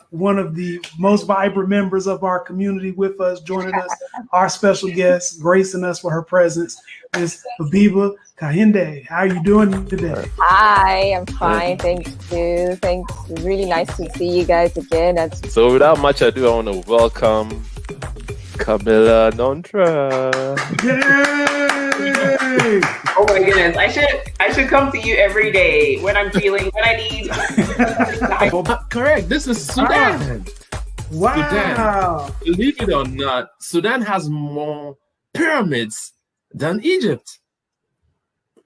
one of the most vibrant members of our community with us, joining us, our special guest, gracing us with her presence, is Aviva Kahinde. How are you doing today? Hi, I'm fine. Thank you. Thanks. It's really nice to see you guys again. So without much ado, I want to welcome Camilla Nontra. Yay! Oh my goodness. I should come to you every day when I'm feeling when I need. Correct. This is Sudan. Wow. Sudan. Believe it or not, Sudan has more pyramids than Egypt.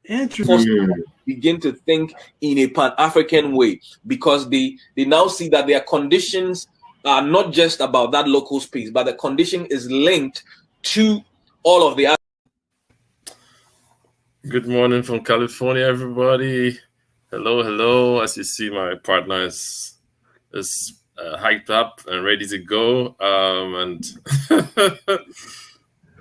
Interesting. Begin to think in a Pan-African way, because they now see that their conditions are not just about that local space, but the condition is linked to all of the other. Good morning from California, everybody. Hello. As you see, my partner is hyped up and ready to go. And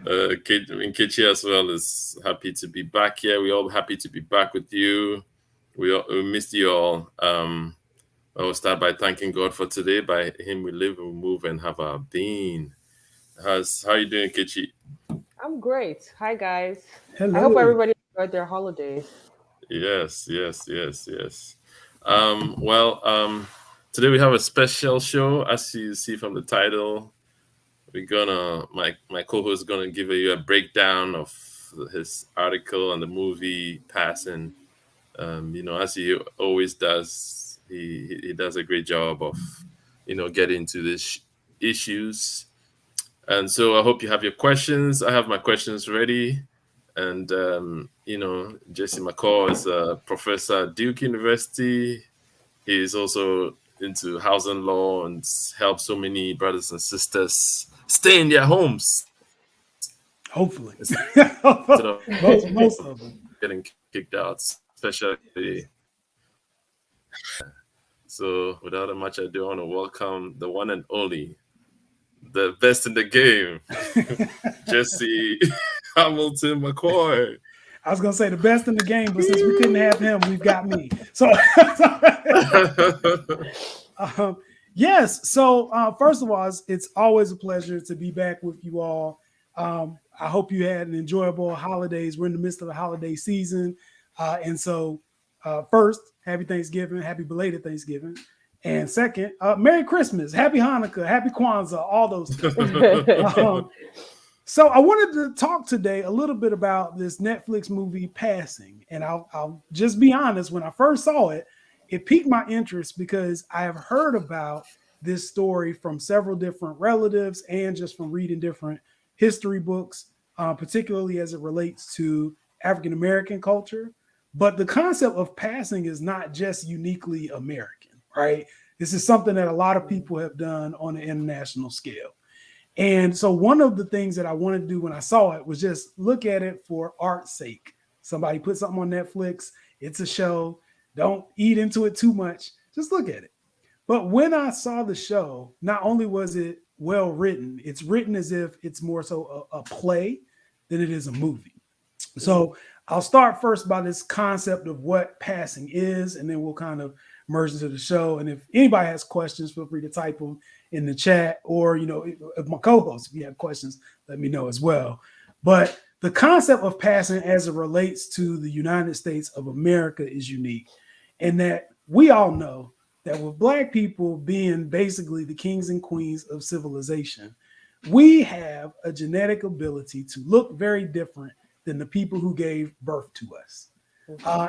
Nkechi as well is happy to be back here. We're all happy to be back with you. We missed you all. I will start by thanking God for today. By Him we live, we move, and have our being. How are you doing, Nkechi? I'm great. Hi, guys. Hello. I hope everybody enjoyed their holidays. Yes. Today we have a special show, as you see from the title. We're gonna, my co-host is gonna give you a breakdown of his article and the movie Passing. As he always does, he does a great job of, getting into these issues. And so I hope you have your questions. I have my questions ready. And, Jesse McCall is a professor at Duke University. He is also into housing law and helps so many brothers and sisters stay in their homes. Hopefully. most of them. Getting kicked out, especially. So without much ado, I want to welcome the one and only, the best in the game, Jesse Hamilton McCoy. I was gonna say the best in the game, but since we couldn't have him, we've got me. So yes. So first of all, it's always a pleasure to be back with you all. I hope you had an enjoyable holidays. We're in the midst of the holiday season, and so first, happy Thanksgiving, happy belated Thanksgiving. And second, Merry Christmas, Happy Hanukkah, Happy Kwanzaa, all those things. So I wanted to talk today a little bit about this Netflix movie Passing. And I'll just be honest, when I first saw it, it piqued my interest because I have heard about this story from several different relatives and just from reading different history books, particularly as it relates to African-American culture. But the concept of passing is not just uniquely American, right? This is something that a lot of people have done on an international scale. And so one of the things that I wanted to do when I saw it was just look at it for art's sake. Somebody put something on Netflix, it's a show, don't eat into it too much, just look at it. But when I saw the show, not only was it well written, it's written as if it's more so a play than it is a movie. So I'll start first by this concept of what passing is, and then we'll kind of merge into the show. And if anybody has questions, feel free to type them in the chat, or, if my co-host, if you have questions, let me know as well. But the concept of passing as it relates to the United States of America is unique, in that we all know that with Black people being basically the kings and queens of civilization, we have a genetic ability to look very different than the people who gave birth to us.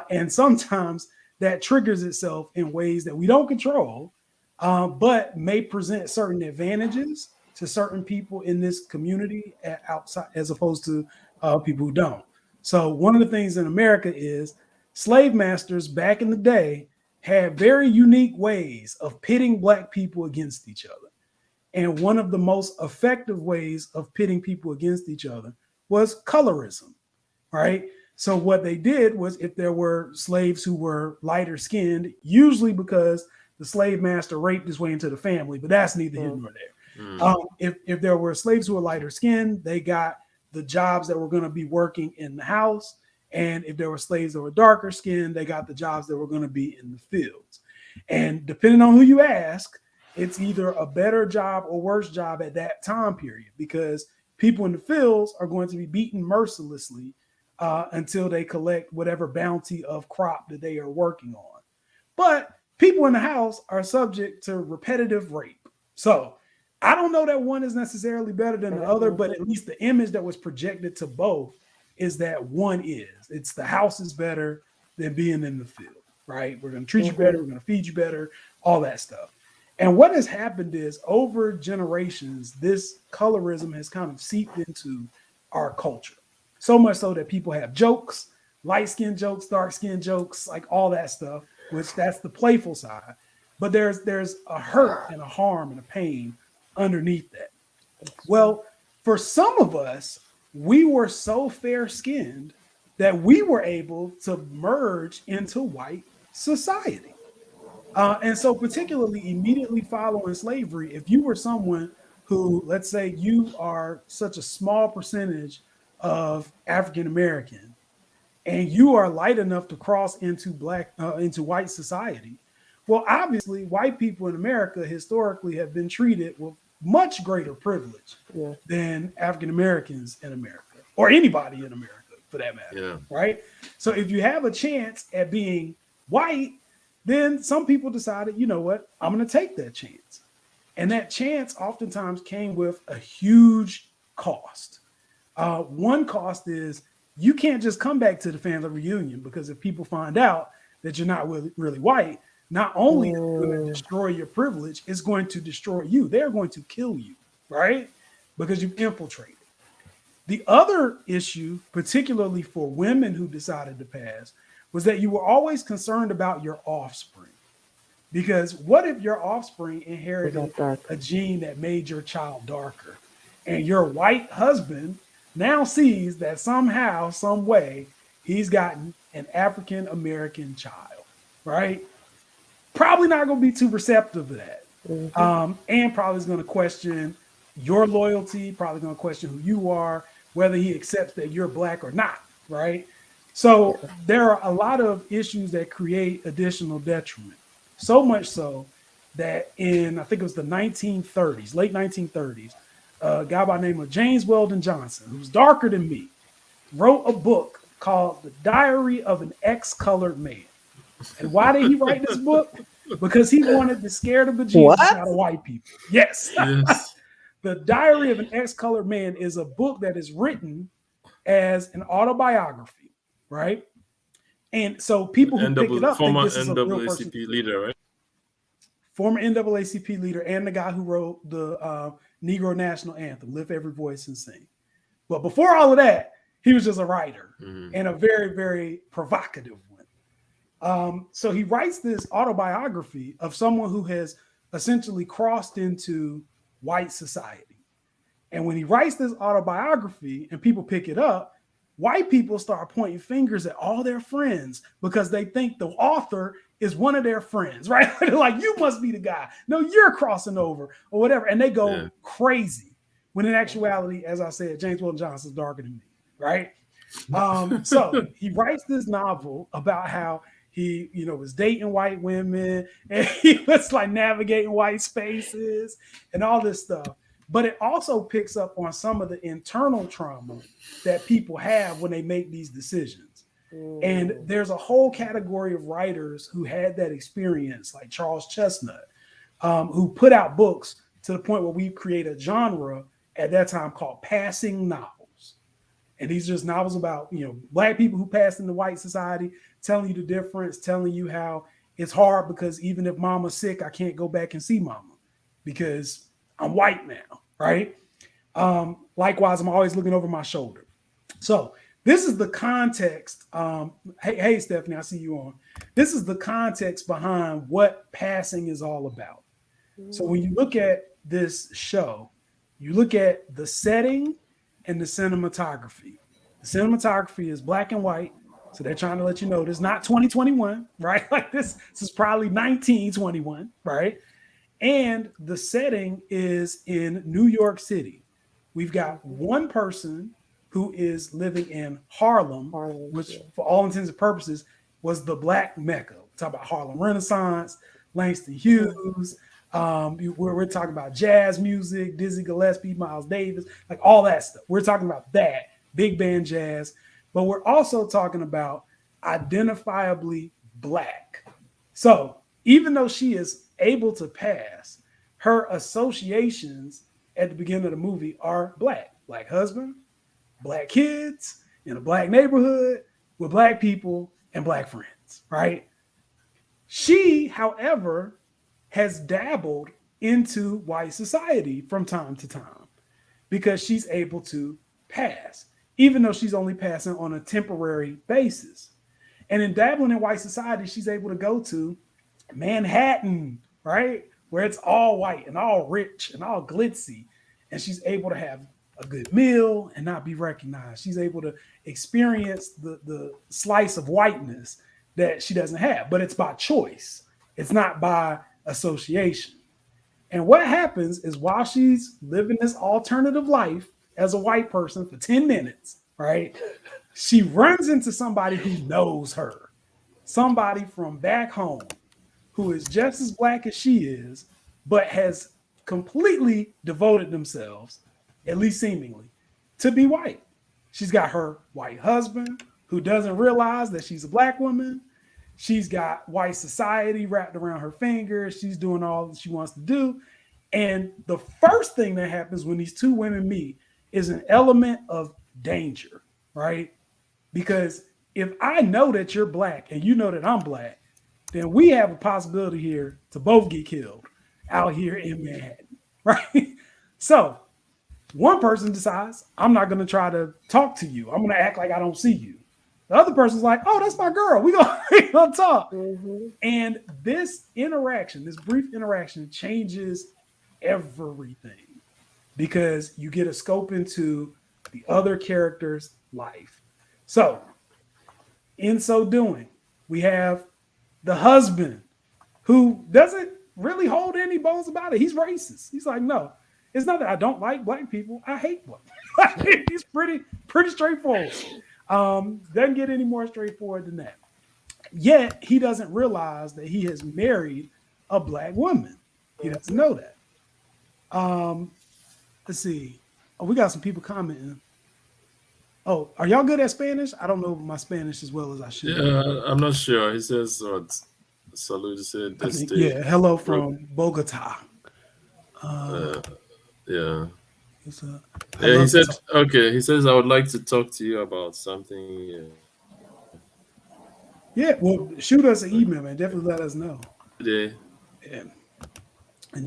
And sometimes that triggers itself in ways that we don't control, but may present certain advantages to certain people in this community outside, as opposed to people who don't. So one of the things in America is slave masters back in the day had very unique ways of pitting Black people against each other. And one of the most effective ways of pitting people against each other was colorism, right? So what they did was, if there were slaves who were lighter skinned, usually because the slave master raped his way into the family, but that's neither here nor there. If there were slaves who were lighter skinned, they got the jobs that were going to be working in the house. And if there were slaves that were darker skinned, they got the jobs that were going to be in the fields. And depending on who you ask, it's either a better job or worse job at that time period, because people in the fields are going to be beaten mercilessly until they collect whatever bounty of crop that they are working on. But people in the house are subject to repetitive rape. So I don't know that one is necessarily better than the other, but at least the image that was projected to both is that one is. It's the house is better than being in the field, right? We're going to treat you better. We're going to feed you better, all that stuff. And what has happened is over generations, this colorism has kind of seeped into our culture. So much so that people have jokes, light skin jokes, dark skin jokes, like all that stuff, which that's the playful side. But there's a hurt and a harm and a pain underneath that. Well, for some of us, we were so fair-skinned that we were able to merge into white society. And so particularly immediately following slavery, if you were someone who, let's say you are such a small percentage of African American, and you are light enough to cross into white society, well, obviously, white people in America historically have been treated with much greater privilege than African Americans in America, or anybody in America for that matter, right? So if you have a chance at being white, then some people decided, you know what, I'm going to take that chance. And that chance oftentimes came with a huge cost. One cost is you can't just come back to the family reunion, because if people find out that you're not really white, not only is it going to destroy your privilege, it's going to destroy you. They're going to kill you, right? Because you've infiltrated. The other issue, particularly for women who decided to pass, was that you were always concerned about your offspring. Because what if your offspring inherited a gene that made your child darker, and your white husband now sees that somehow, some way, he's gotten an African American child, right? Probably not going to be too receptive to that. And probably is going to question your loyalty, probably going to question who you are, whether he accepts that you're black or not, right? So there are a lot of issues that create additional detriment. So much so that in, I think it was the 1930s, late 1930s, a guy by the name of James Weldon Johnson, who's darker than me, wrote a book called The Diary of an Ex-Colored Man. And why did he write this book? Because he wanted to scare the bejesus out of white people. Yes. The Diary of an Ex-Colored Man is a book that is written as an autobiography, right? And so people who pick it up think this is a real person. NAACP leader, right? Former NAACP leader and the guy who wrote the Negro National Anthem, Lift Every Voice and Sing. But before all of that, he was just a writer and a very, very provocative one. So he writes this autobiography of someone who has essentially crossed into white society. And when he writes this autobiography and people pick it up, white people start pointing fingers at all their friends because they think the author is one of their friends, right? They're like, you must be the guy. No, you're crossing over or whatever. And they go crazy. When in actuality, as I said, James Weldon Johnson is darker than me, right? So he writes this novel about how he, was dating white women and he was like navigating white spaces and all this stuff. But it also picks up on some of the internal trauma that people have when they make these decisions. And there's a whole category of writers who had that experience, like Charles Chestnut, who put out books to the point where we create a genre at that time called passing novels. And these are just novels about, black people who passed into white society, telling you the difference, telling you how it's hard because even if mama's sick, I can't go back and see mama because I'm white now, right? Likewise, I'm always looking over my shoulder. So this is the context. Hey, Stephanie, I see you on. This is the context behind what passing is all about. So when you look at this show, you look at the setting and the cinematography. The cinematography is black and white. So they're trying to let you know this is not 2021, right? Like this is probably 1921, right? And the setting is in New York City. We've got one person who is living in Harlem, which for all intents and purposes was the Black Mecca. Talk about Harlem Renaissance, Langston Hughes, We're talking about jazz music, Dizzy Gillespie, Miles Davis, like all that stuff. We're talking about that big band jazz, but we're also talking about identifiably Black. So even though she is able to pass, her associations at the beginning of the movie are Black husband, Black kids in a Black neighborhood with Black people and Black friends, right? She, however, has dabbled into white society from time to time because she's able to pass, even though she's only passing on a temporary basis. And in dabbling in white society, she's able to go to Manhattan, right? Where it's all white and all rich and all glitzy. And she's able to have a good meal and not be recognized. She's able to experience the slice of whiteness that she doesn't have, but it's by choice. It's not by association. And what happens is while she's living this alternative life as a white person for 10 minutes, right? She runs into somebody who knows her, somebody from back home who is just as Black as she is, but has completely devoted themselves, at least seemingly, to be white. She's got her white husband who doesn't realize that she's a Black woman. She's got white society wrapped around her fingers. She's doing all that she wants to do. And the first thing that happens when these two women meet is an element of danger, right? Because if I know that you're Black and you know that I'm Black, then we have a possibility here to both get killed out here in Manhattan, right? So one person decides, I'm not going to try to talk to you. I'm going to act like I don't see you. The other person's like, oh, that's my girl. We gonna talk. Mm-hmm. And this interaction, this brief interaction changes everything because you get a scope into the other character's life. So in so doing, we have the husband who doesn't really hold any bones about it. He's racist. He's like, no, it's not that I don't like Black people. I hate Black people. He's pretty straightforward. Doesn't get any more straightforward than that. Yet he doesn't realize that he has married a Black woman. He doesn't know that. Let's see. Oh, we got some people commenting. Oh, are y'all good at Spanish? I don't know my Spanish as well as I should. Yeah, I'm not sure. He says, salute, said this day. Yeah, hello from Bogota. Yeah. Yeah, he said, okay. He says, I would like to talk to you about something. Yeah, well, shoot us an email, man. Definitely let us know. Yeah. And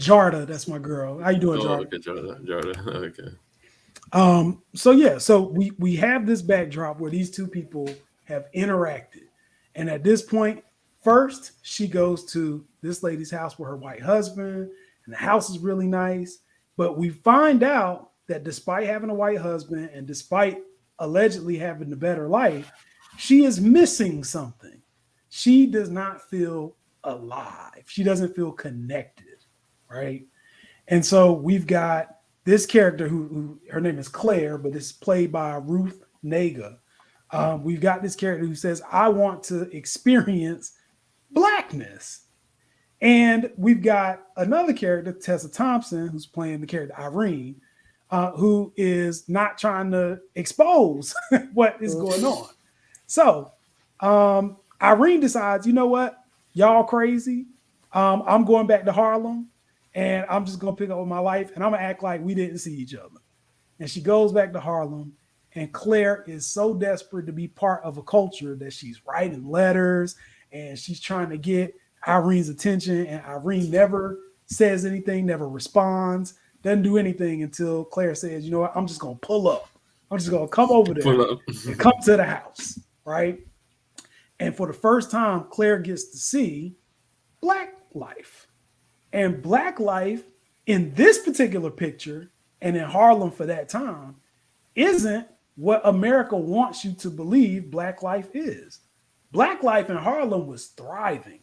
Jarda, that's my girl. How you doing, Jarda? Okay, Jarda. Okay. So we have this backdrop where these two people have interacted. And at this point, first, she goes to this lady's house with her white husband, and the house is really nice. But we find out that despite having a white husband and despite allegedly having the better life, she is missing something. She does not feel alive. She doesn't feel connected, right? And so we've got this character who her name is Claire, but it's played by Ruth Negga. We've got this character who says, I want to experience Blackness. And we've got another character, Tessa Thompson, who's playing the character Irene, who is not trying to expose what is going on. So Irene decides, you know what? Y'all crazy. I'm going back to Harlem and I'm just going to pick up with my life and I'm going to act like we didn't see each other. And she goes back to Harlem and Claire is so desperate to be part of a culture that she's writing letters and she's trying to get Irene's attention, and Irene never says anything, never responds, doesn't do anything until Claire says, you know what, I'm just going to pull up. I'm just going to come over there and come to the house, right? And for the first time, Claire gets to see Black life. And Black life in this particular picture and in Harlem for that time isn't what America wants you to believe Black life is. Black life in Harlem was thriving.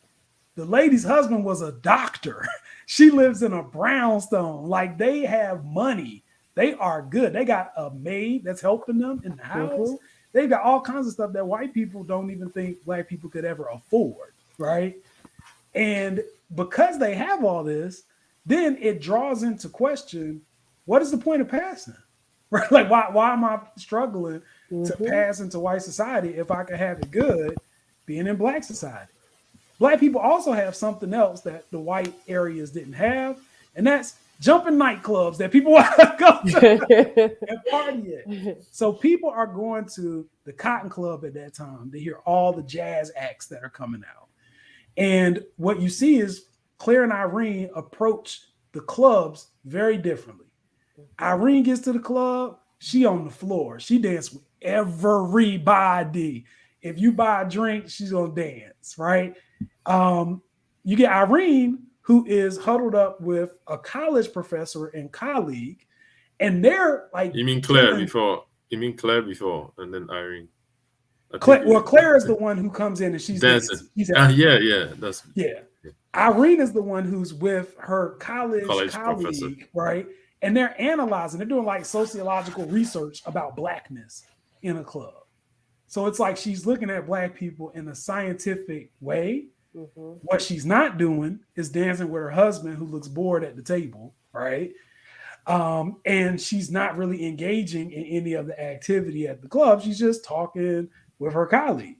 The lady's husband was a doctor. She lives in a brownstone. Like, they have money. They are good. They got a maid that's helping them in the house. Mm-hmm. They've got all kinds of stuff that white people don't even think Black people could ever afford, right? And because they have all this, then it draws into question, what is the point of passing? Right? Like, why am I struggling to pass into white society if I could have it good being in black society? Black people also have something else that the white areas didn't have, and that's jumping nightclubs that people want to go to and party at. So people are going to the Cotton Club at that time to hear all the jazz acts that are coming out. And what you see is Claire and Irene approach the clubs very differently. Irene gets to the club, she on the floor. She dances with everybody. If you buy a drink, she's gonna dance, right? You get Irene, who is huddled up with a college professor and colleague, and they're like, You mean Claire before? You mean Claire before, and then Irene? Claire is the one who comes in and she's dancing. Yeah. Irene is the one who's with her college colleague, professor. Right? And they're analyzing, they're doing like sociological research about blackness in a club. So it's like she's looking at black people in a scientific way. What she's not doing is dancing with her husband who looks bored at the table, right? And she's not really engaging in any of the activity at the club. She's just talking with her colleague.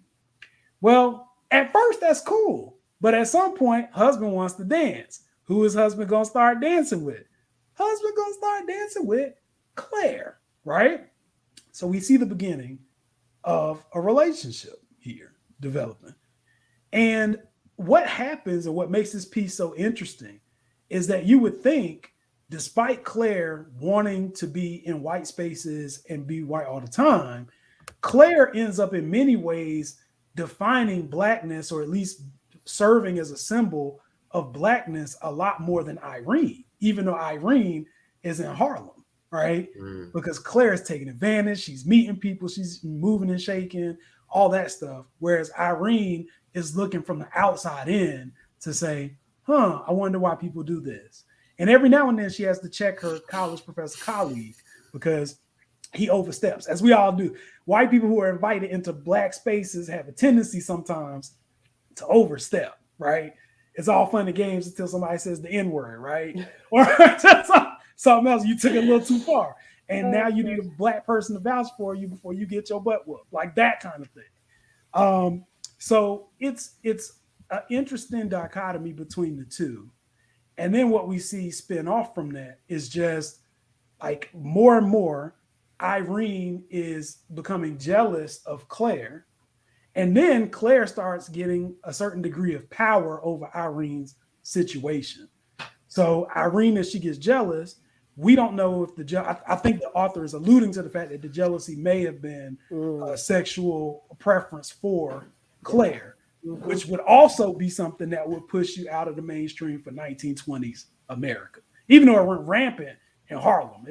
Well, at first that's cool, but at some point, husband wants to dance. Who is husband gonna start dancing with? Husband gonna start dancing with Claire, right? So we see the beginning of a relationship here developing. And what happens and what makes this piece so interesting is that you would think, despite Claire wanting to be in white spaces and be white all the time, Claire ends up in many ways defining blackness, or at least serving as a symbol of blackness a lot more than Irene, even though Irene is in Harlem, right? Because Claire is taking advantage. She's meeting people. She's moving and shaking, all that stuff. Whereas Irene is looking from the outside in to say, I wonder why people do this. And every now and then she has to check her college professor colleague because he oversteps, as we all do. White people who are invited into black spaces have a tendency sometimes to overstep, right? It's all fun and games until somebody says the N-word, right? Or something else, you took it a little too far. And now you need a black person to vouch for you before you get your butt whooped, like that kind of thing. So it's an interesting dichotomy between the two. And then what we see spin off from that is just like more and more, Irene is becoming jealous of Claire. And then Claire starts getting a certain degree of power over Irene's situation. So Irene, as she gets jealous, we don't know if I think the author is alluding to the fact that the jealousy may have been a sexual preference for Claire, which would also be something that would push you out of the mainstream for 1920s America, even though it went rampant in Harlem.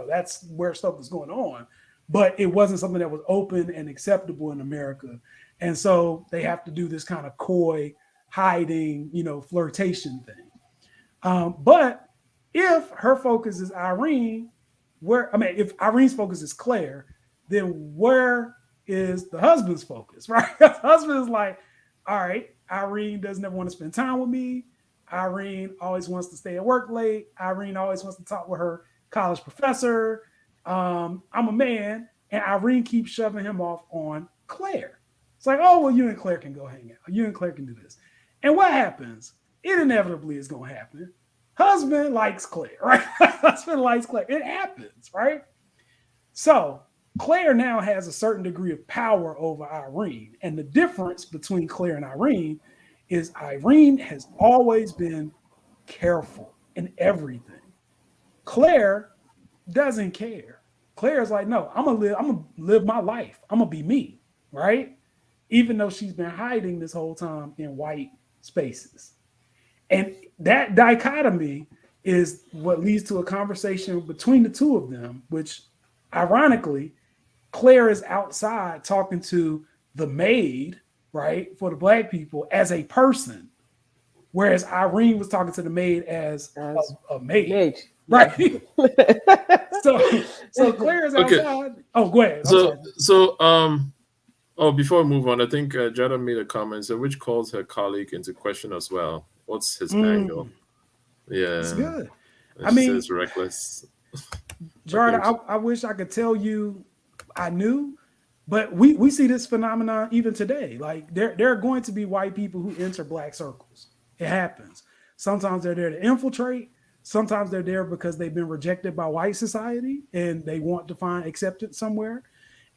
That's where stuff was going on, but it wasn't something that was open and acceptable in America. And so they have to do this kind of coy, hiding, flirtation thing. But if her focus is Irene, if Irene's focus is Claire, then where is the husband's focus, right? The husband is like, all right, Irene doesn't ever want to spend time with me. Irene always wants to stay at work late. Irene always wants to talk with her college professor. I'm a man, and Irene keeps shoving him off on Claire. It's like, oh, well, you and Claire can go hang out. You and Claire can do this. And what happens? It inevitably is going to happen. Husband likes Claire, right? Husband likes Claire. It happens, right? So Claire now has a certain degree of power over Irene. And the difference between Claire and Irene is Irene has always been careful in everything. Claire doesn't care. Claire's like, no, I'm gonna live my life. I'm gonna be me, right? Even though she's been hiding this whole time in white spaces. And that dichotomy is what leads to a conversation between the two of them, which ironically, Claire is outside talking to the maid, right, for the black people as a person, whereas Irene was talking to the maid as a maid. Right. so Claire is outside. Okay. Oh, go ahead. Before we move on, I think Jada made a comment, which calls her colleague into question as well. What's his angle? Yeah. It's good. It's, I mean, it's reckless. Jordan, I wish I could tell you I knew, but we see this phenomenon even today. Like there are going to be white people who enter black circles. It happens. Sometimes they're there to infiltrate. Sometimes they're there because they've been rejected by white society and they want to find acceptance somewhere.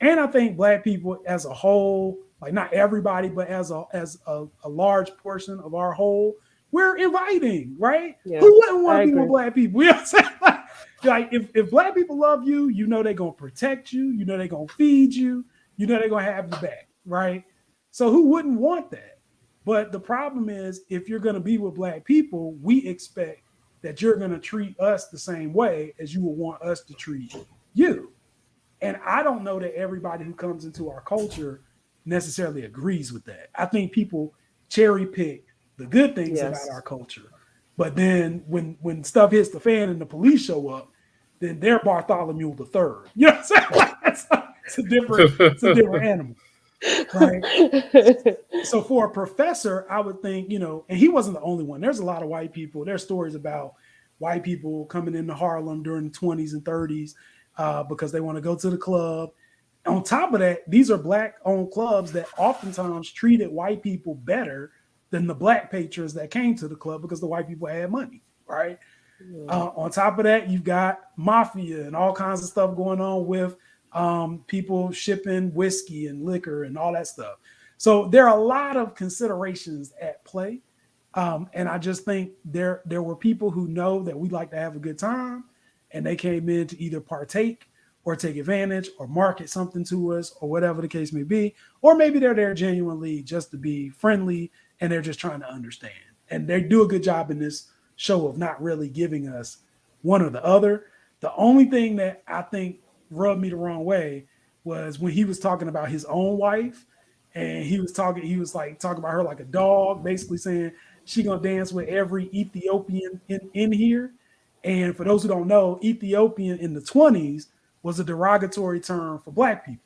And I think black people as a whole, like not everybody, but as a large portion of our whole, we're inviting, right? Yeah, Who wouldn't want I to be with agree. black people? You know what I'm saying? Like if black people love you, you know they're gonna protect you, you know they're gonna feed you, you know they're gonna have your back, right? So who wouldn't want that? But the problem is if you're gonna be with black people, we expect that you're gonna treat us the same way as you would want us to treat you. And I don't know that everybody who comes into our culture necessarily agrees with that. I think people cherry pick the good things Yes. about our culture. But then when stuff hits the fan and the police show up, then they're Bartholomew the Third. You know what I'm saying? Like, it's a different animal. Right. So for a professor, I would think, and he wasn't the only one. There's a lot of white people. There's stories about white people coming into Harlem during the 20s and 30s because they want to go to the club. On top of that, these are black-owned clubs that oftentimes treated white people better than the black patrons that came to the club because the white people had money, right? On top of that, you've got mafia and all kinds of stuff going on with people shipping whiskey and liquor and all that stuff. So there are a lot of considerations at play. And I just think there were people who know that we like to have a good time and they came in to either partake or take advantage or market something to us or whatever the case may be. Or maybe they're there genuinely just to be friendly and they're just trying to understand. And they do a good job in this show of not really giving us one or the other. The only thing that I think rubbed me the wrong way was when he was talking about his own wife and he was talking about her like a dog, basically saying she gonna dance with every Ethiopian in here. And for those who don't know, Ethiopian in the 20s was a derogatory term for black people,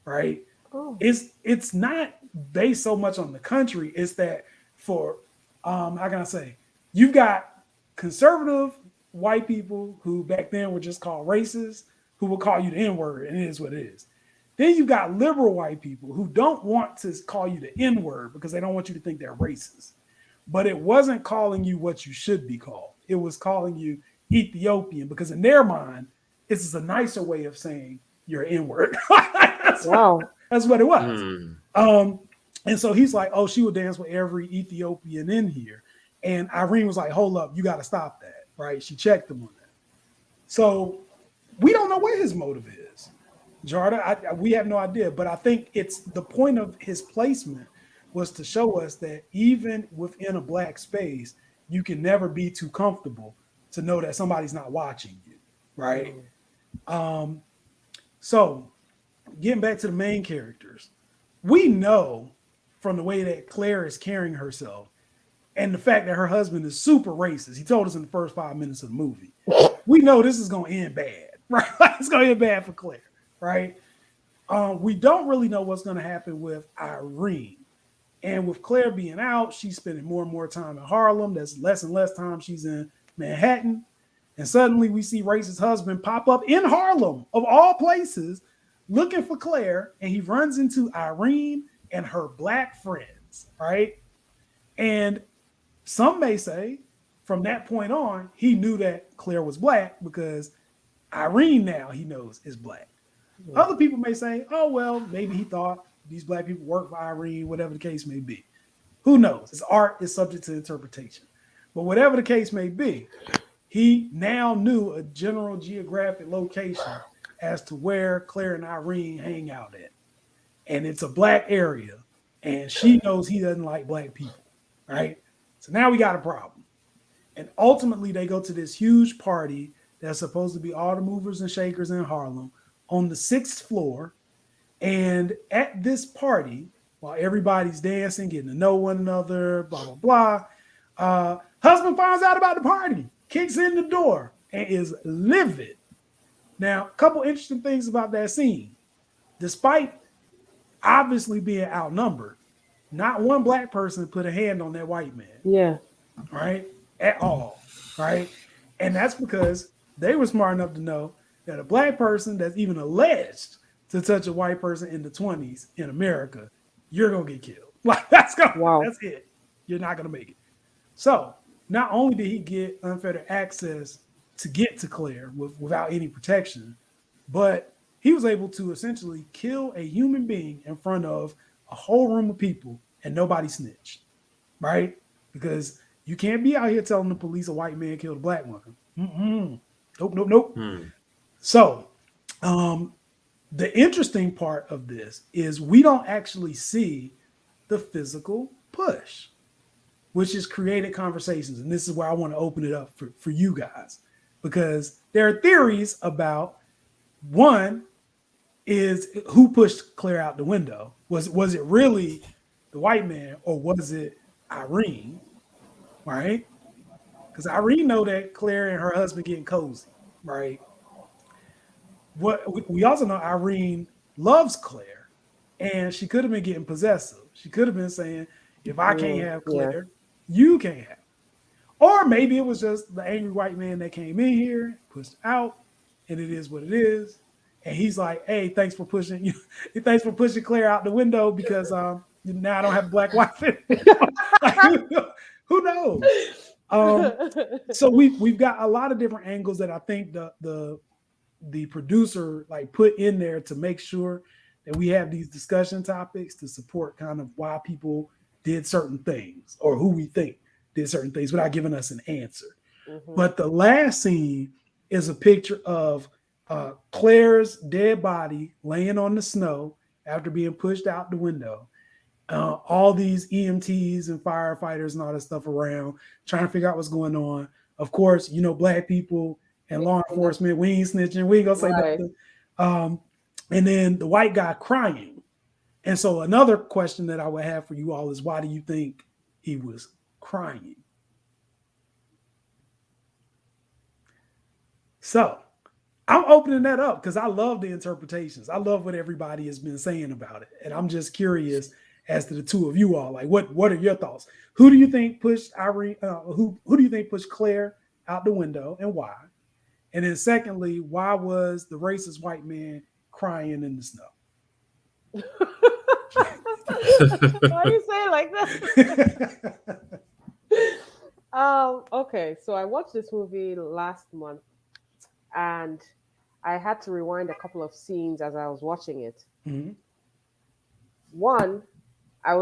right? Oh. It's not based so much on the country. It's that for how can I say, you've got conservative white people who back then were just called racist, who will call you the N-word, and it is what it is. Then you've got liberal white people who don't want to call you the N-word because they don't want you to think they're racist. But it wasn't calling you what you should be called. It was calling you Ethiopian because in their mind, this is a nicer way of saying you're N-word. Wow. That's what it was. And so he's like, oh, she would dance with every Ethiopian in here. And Irene was like, hold up, you got to stop that, right? She checked him on that. So we don't know what his motive is, Jarda. We have no idea. But I think it's the point of his placement was to show us that even within a black space, you can never be too comfortable to know that somebody's not watching you, right? So getting back to the main characters, we know from the way that Claire is carrying herself and the fact that her husband is super racist. He told us in the first 5 minutes of the movie. We know this is going to end bad, right? It's going to end bad for Claire, right? We don't really know what's going to happen with Irene. And with Claire being out, she's spending more and more time in Harlem. There's less and less time she's in Manhattan. And suddenly we see racist husband pop up in Harlem, of all places, looking for Claire. And he runs into Irene and her black friends, right? And some may say from that point on, he knew that Claire was black because Irene now he knows is black. Other people may say, oh, well, maybe he thought these black people work for Irene, whatever the case may be. Who knows? It's art is subject to interpretation. But whatever the case may be, he now knew a general geographic location as to where Claire and Irene hang out at. And it's a black area. And she knows he doesn't like black people, right? So now we got a problem. And ultimately, they go to this huge party that's supposed to be all the movers and shakers in Harlem on the 6th floor. And at this party, while everybody's dancing, getting to know one another, blah, blah, blah, husband finds out about the party, kicks in the door, and is livid. Now, a couple interesting things about that scene. Despite obviously being outnumbered, not one black person put a hand on that white man. Yeah. Right? at all, right? And that's because they were smart enough to know that a black person that's even alleged to touch a white person in the 20s in America, you're gonna get killed. Like that's it. You're not gonna make it. So not only did he get unfettered access to get to Claire without any protection, but he was able to essentially kill a human being in front of a whole room of people and nobody snitched, right? Because you can't be out here telling the police a white man killed a black woman. Nope. So the interesting part of this is we don't actually see the physical push, which has created conversations. And this is where I want to open it up for you guys, because there are theories about, one is who pushed Claire out the window. Was it really the white man, or was it Irene? Right? Because Irene know that Claire and her husband getting cozy, right? What we also know, Irene loves Claire, and she could have been getting possessive. She could have been saying, if I can't have Claire, you can't have. Or maybe it was just the angry white man that came in here, pushed out, and it is what it is. And he's like, hey, thanks for pushing Claire out the window, because now I don't have a black wife anymore. Like, who knows? So we've got a lot of different angles that I think the producer like put in there to make sure that we have these discussion topics to support kind of why people did certain things, or who we think did certain things, without giving us an answer. But the last scene is a picture of Claire's dead body laying on the snow after being pushed out the window. All these EMTs and firefighters and all that stuff around trying to figure out what's going on. Of course, you know, black people and law enforcement, we ain't snitching, we ain't gonna say nothing. And then the white guy crying. And so another question that I would have for you all is, why do you think he was crying? So I'm opening that up because I love the interpretations. I love what everybody has been saying about it. And I'm just curious as to the two of you all. Like, what are your thoughts? Who do you think pushed Irene? Who do you think pushed Claire out the window, and why? And then secondly, why was the racist white man crying in the snow? Why do you say it like that? Okay, so I watched this movie last month, and I had to rewind a couple of scenes as I was watching it. One, I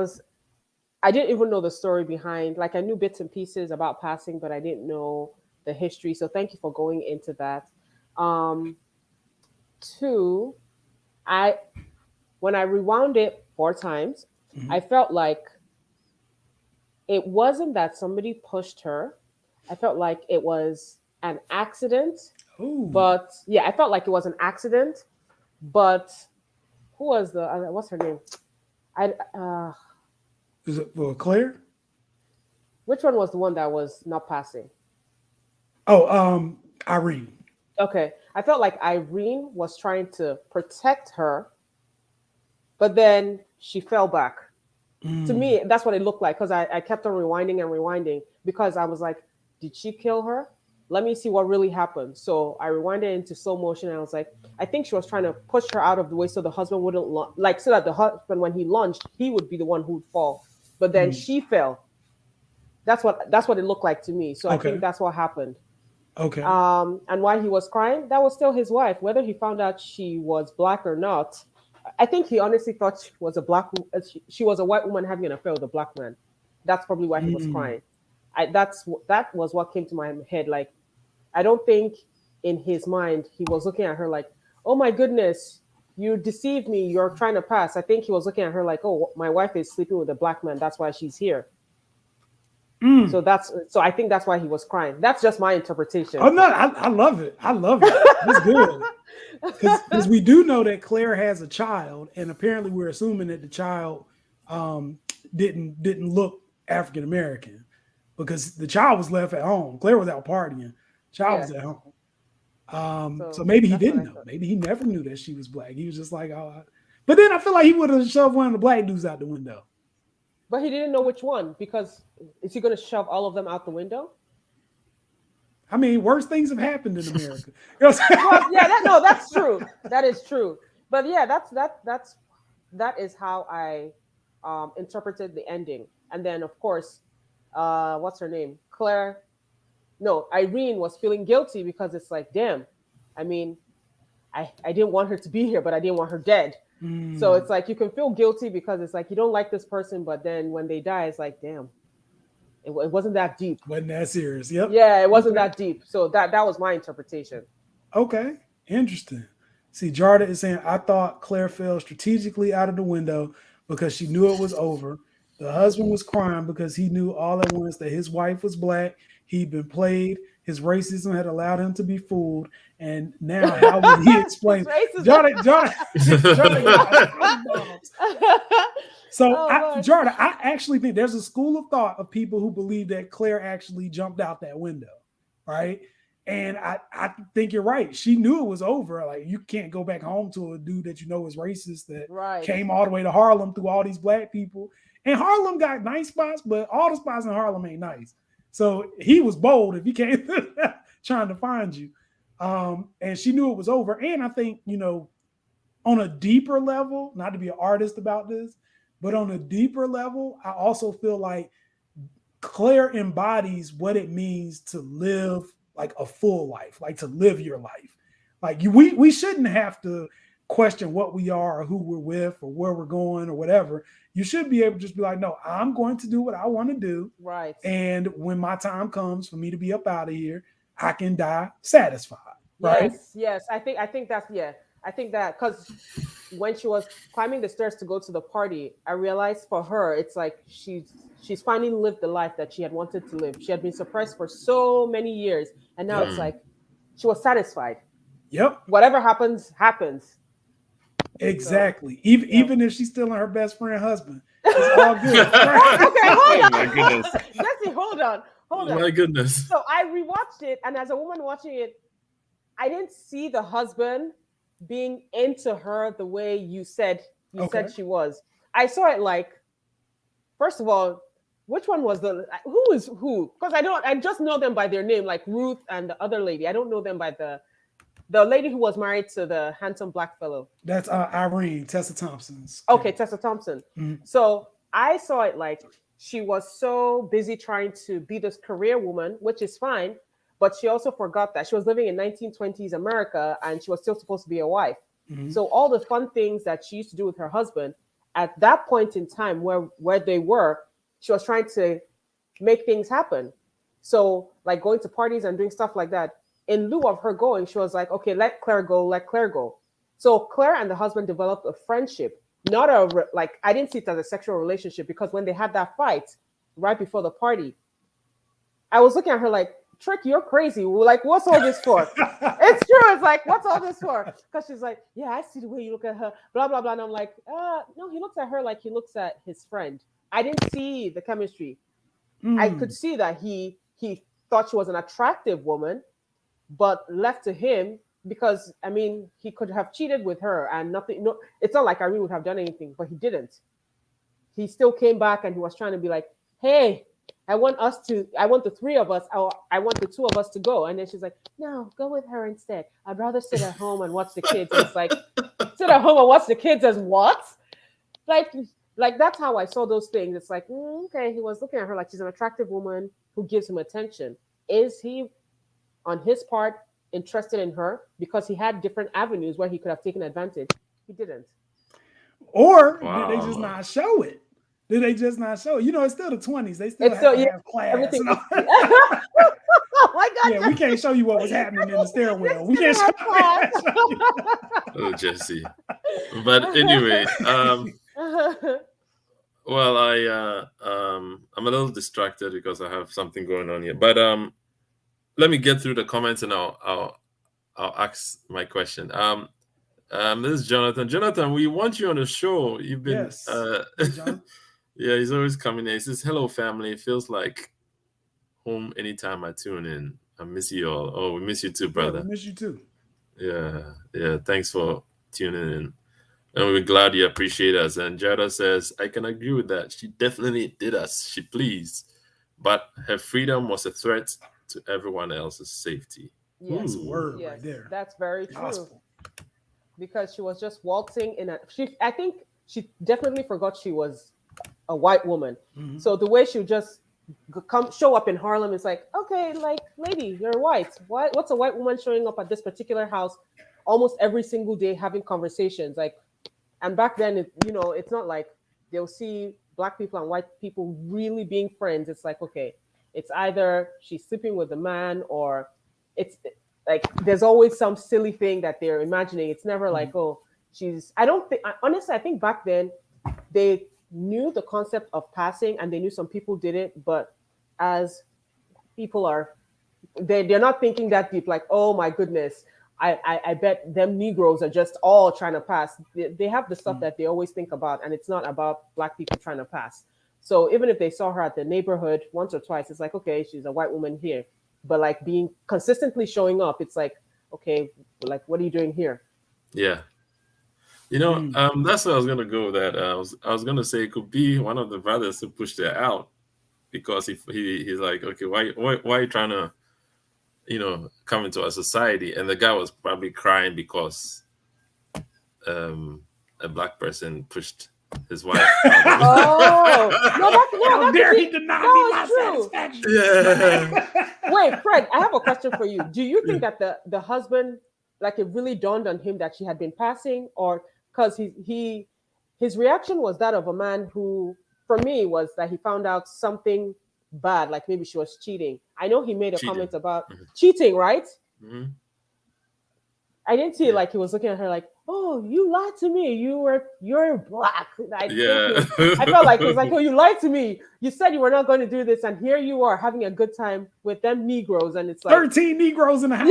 didn't even know the story behind, like I knew bits and pieces about passing, but I didn't know the history. So thank you for going into that. Two, when I rewound it 4 times, I felt like it wasn't that somebody pushed her. I felt like it was an accident. But yeah, I felt like it was an accident. But who was what's her name? Is it Claire? Which one was the one that was not passing? Oh, Irene. Okay. I felt like Irene was trying to protect her, but then she fell back. To me, that's what it looked like, because I kept on rewinding and rewinding, because I was like, did she kill her? Let me see what really happened. So I rewinded into slow motion, and I was like, I think she was trying to push her out of the way so the husband wouldn't so that the husband, when he lunged, he would be the one who'd fall. But then she fell. That's what it looked like to me. So I think that's what happened. Okay. And why he was crying, that was still his wife. Whether he found out she was black or not, I think he honestly thought she was she was a white woman having an affair with a black man. That's probably why he was crying. That was what came to my head. Like, I don't think in his mind he was looking at her like, oh my goodness, you deceived me, you're trying to pass. I think he was looking at her like, oh, my wife is sleeping with a black man, that's why she's here. So I think that's why he was crying. That's just my interpretation. Oh no, I love it. I love it. It's good. Because we do know that Claire has a child, and apparently we're assuming that the child didn't look African American, because the child was left at home. Claire was out partying. Child was at home. So maybe he didn't know. Maybe he never knew that she was black. He was just like, oh. But then I feel like he would have shoved one of the black dudes out the window. But he didn't know which one, because is he going to shove all of them out the window? I mean, worse things have happened in America. You know what I'm saying? Well, yeah, that's true. That is true. But yeah, that is how I interpreted the ending. And then of course, what's her name? Claire. No, Irene was feeling guilty because it's like, damn. I mean, I didn't want her to be here, but I didn't want her dead. So it's like you can feel guilty because it's like you don't like this person, but then when they die, it's like, damn, it wasn't that deep. Wasn't that serious? Yep. Yeah, it wasn't that deep. So that was my interpretation. Okay, interesting. See, Jarda is saying, I thought Claire fell strategically out of the window because she knew it was over. The husband was crying because he knew all at once that his wife was black. He'd been played. His racism had allowed him to be fooled. And now, how would he explain? Jarda. So, Jarda, I actually think there's a school of thought of people who believe that Claire actually jumped out that window, right? And I think you're right. She knew it was over. Like, you can't go back home to a dude that you know is racist that came all the way to Harlem through all these black people. And Harlem got nice spots, but all the spots in Harlem ain't nice. So he was bold if he came trying to find you. And she knew it was over. And I think, you know, on a deeper level, not to be an artist about this, but on a deeper level, I also feel like Claire embodies what it means to live like a full life, like to live your life. Like we shouldn't have to question what we are or who we're with or where we're going or whatever. You should be able to just be like, no, I'm going to do what I want to do. Right. And when my time comes for me to be up out of here, I can die satisfied. Right. Yes. I think that's, yeah. I think that because when she was climbing the stairs to go to the party, I realized for her, it's like she's finally lived the life that she had wanted to live. She had been suppressed for so many years. And now it's like she was satisfied. Yep. Whatever happens, happens. Exactly. So, even if she's still in her best friend husband, it's all good. Okay, hold on. Oh my goodness. Jesse, hold on. My goodness. So I rewatched it, and as a woman watching it, I didn't see the husband being into her the way you said she was. I saw it like, first of all, which one was who is who? Because I just know them by their name, like Ruth and the other lady. I don't know them by the lady who was married to the handsome black fellow. That's Irene, Tessa Thompson's. Okay, Tessa Thompson. Mm-hmm. So I saw it like she was so busy trying to be this career woman, which is fine, but she also forgot that she was living in 1920s America and she was still supposed to be a wife. Mm-hmm. So all the fun things that she used to do with her husband, at that point in time where they were, she was trying to make things happen. So like going to parties and doing stuff like that. In lieu of her going, she was like, okay, let Claire go. So Claire and the husband developed a friendship, not I didn't see it as a sexual relationship, because when they had that fight right before the party, I was looking at her like, Trick, you're crazy. Like, what's all this for? It's true. It's like, what's all this for? Because she's like, yeah, I see the way you look at her, blah, blah, blah. And I'm like, no, he looks at her like he looks at his friend. I didn't see the chemistry. I could see that he thought she was an attractive woman, but left to him, because I mean, he could have cheated with her and nothing. No, it's not like Irene would have done anything, but he didn't. He still came back and he was trying to be like, hey, I want the three of us, I want the two of us to go. And then she's like, no, go with her instead. I'd rather sit at home and watch the kids. And it's like, sit at home and watch the kids as what? Like that's how I saw those things. It's like, okay, he was looking at her like she's an attractive woman who gives him attention. Is he, on his part, interested in her? Because he had different avenues where he could have taken advantage. He didn't. Or did they just not show it? Did they just not show it? You know, it's still the 20s. They still have class. Everything. Oh my God. Yeah, we can't show you what was happening in the stairwell. We can't show you. Oh, Jesse. But anyway, well, I'm a little distracted because I have something going on here. But let me get through the comments and I'll ask my question. This is Jonathan. Jonathan, we want you on the show. You've been yeah, he's always coming in. He says, hello, family. It feels like home anytime I tune in. I miss you all. Oh, we miss you too, brother. Yeah, we miss you too. Yeah. Thanks for tuning in. And we're glad you appreciate us. And Jada says, I can agree with that. She definitely did us. She pleased. But her freedom was a threat to everyone else's safety. Yes. That's a word Yes, right there. that's very true. Gospel. Because she was just waltzing in a. I think she definitely forgot she was a white woman. Mhm. So the way she would just show up in Harlem, it's like, okay, like, lady, you're white. What's a white woman showing up at this particular house almost every single day having conversations? Like, and back then, it's not like they'll see black people and white people really being friends. It's like, okay, it's either she's sleeping with a man or it's like there's always some silly thing that they're imagining. It's never like, oh, I don't think, honestly, I think back then they knew the concept of passing and they knew some people did it, but as people are, they're not thinking that deep, like, oh my goodness, I bet them Negroes are just all trying to pass. They have the stuff that they always think about, and it's not about black people trying to pass. So even if they saw her at the neighborhood once or twice, it's like, okay, she's a white woman here. But like being consistently showing up, it's like, okay, like, what are you doing here? Yeah. That's what I was gonna go with that. I was gonna say it could be one of the brothers who pushed her out because he's like, okay, why are you trying to, come into our society? And the guy was probably crying because a black person pushed his wife. Oh, How dare he deny me my true. satisfaction? Yeah. Wait, Fred, I have a question for you. Do you think that the husband, like, it really dawned on him that she had been passing, or because his reaction was that of a man who, for me, was that he found out something bad, like maybe she was cheating. I know he made a comment about cheating, right? Mm-hmm. I didn't see it like he was looking at her like, oh, you lied to me. You're black. I felt like he was like, oh, you lied to me. You said you were not going to do this, and here you are having a good time with them Negroes, and it's like 13 Negroes in the house.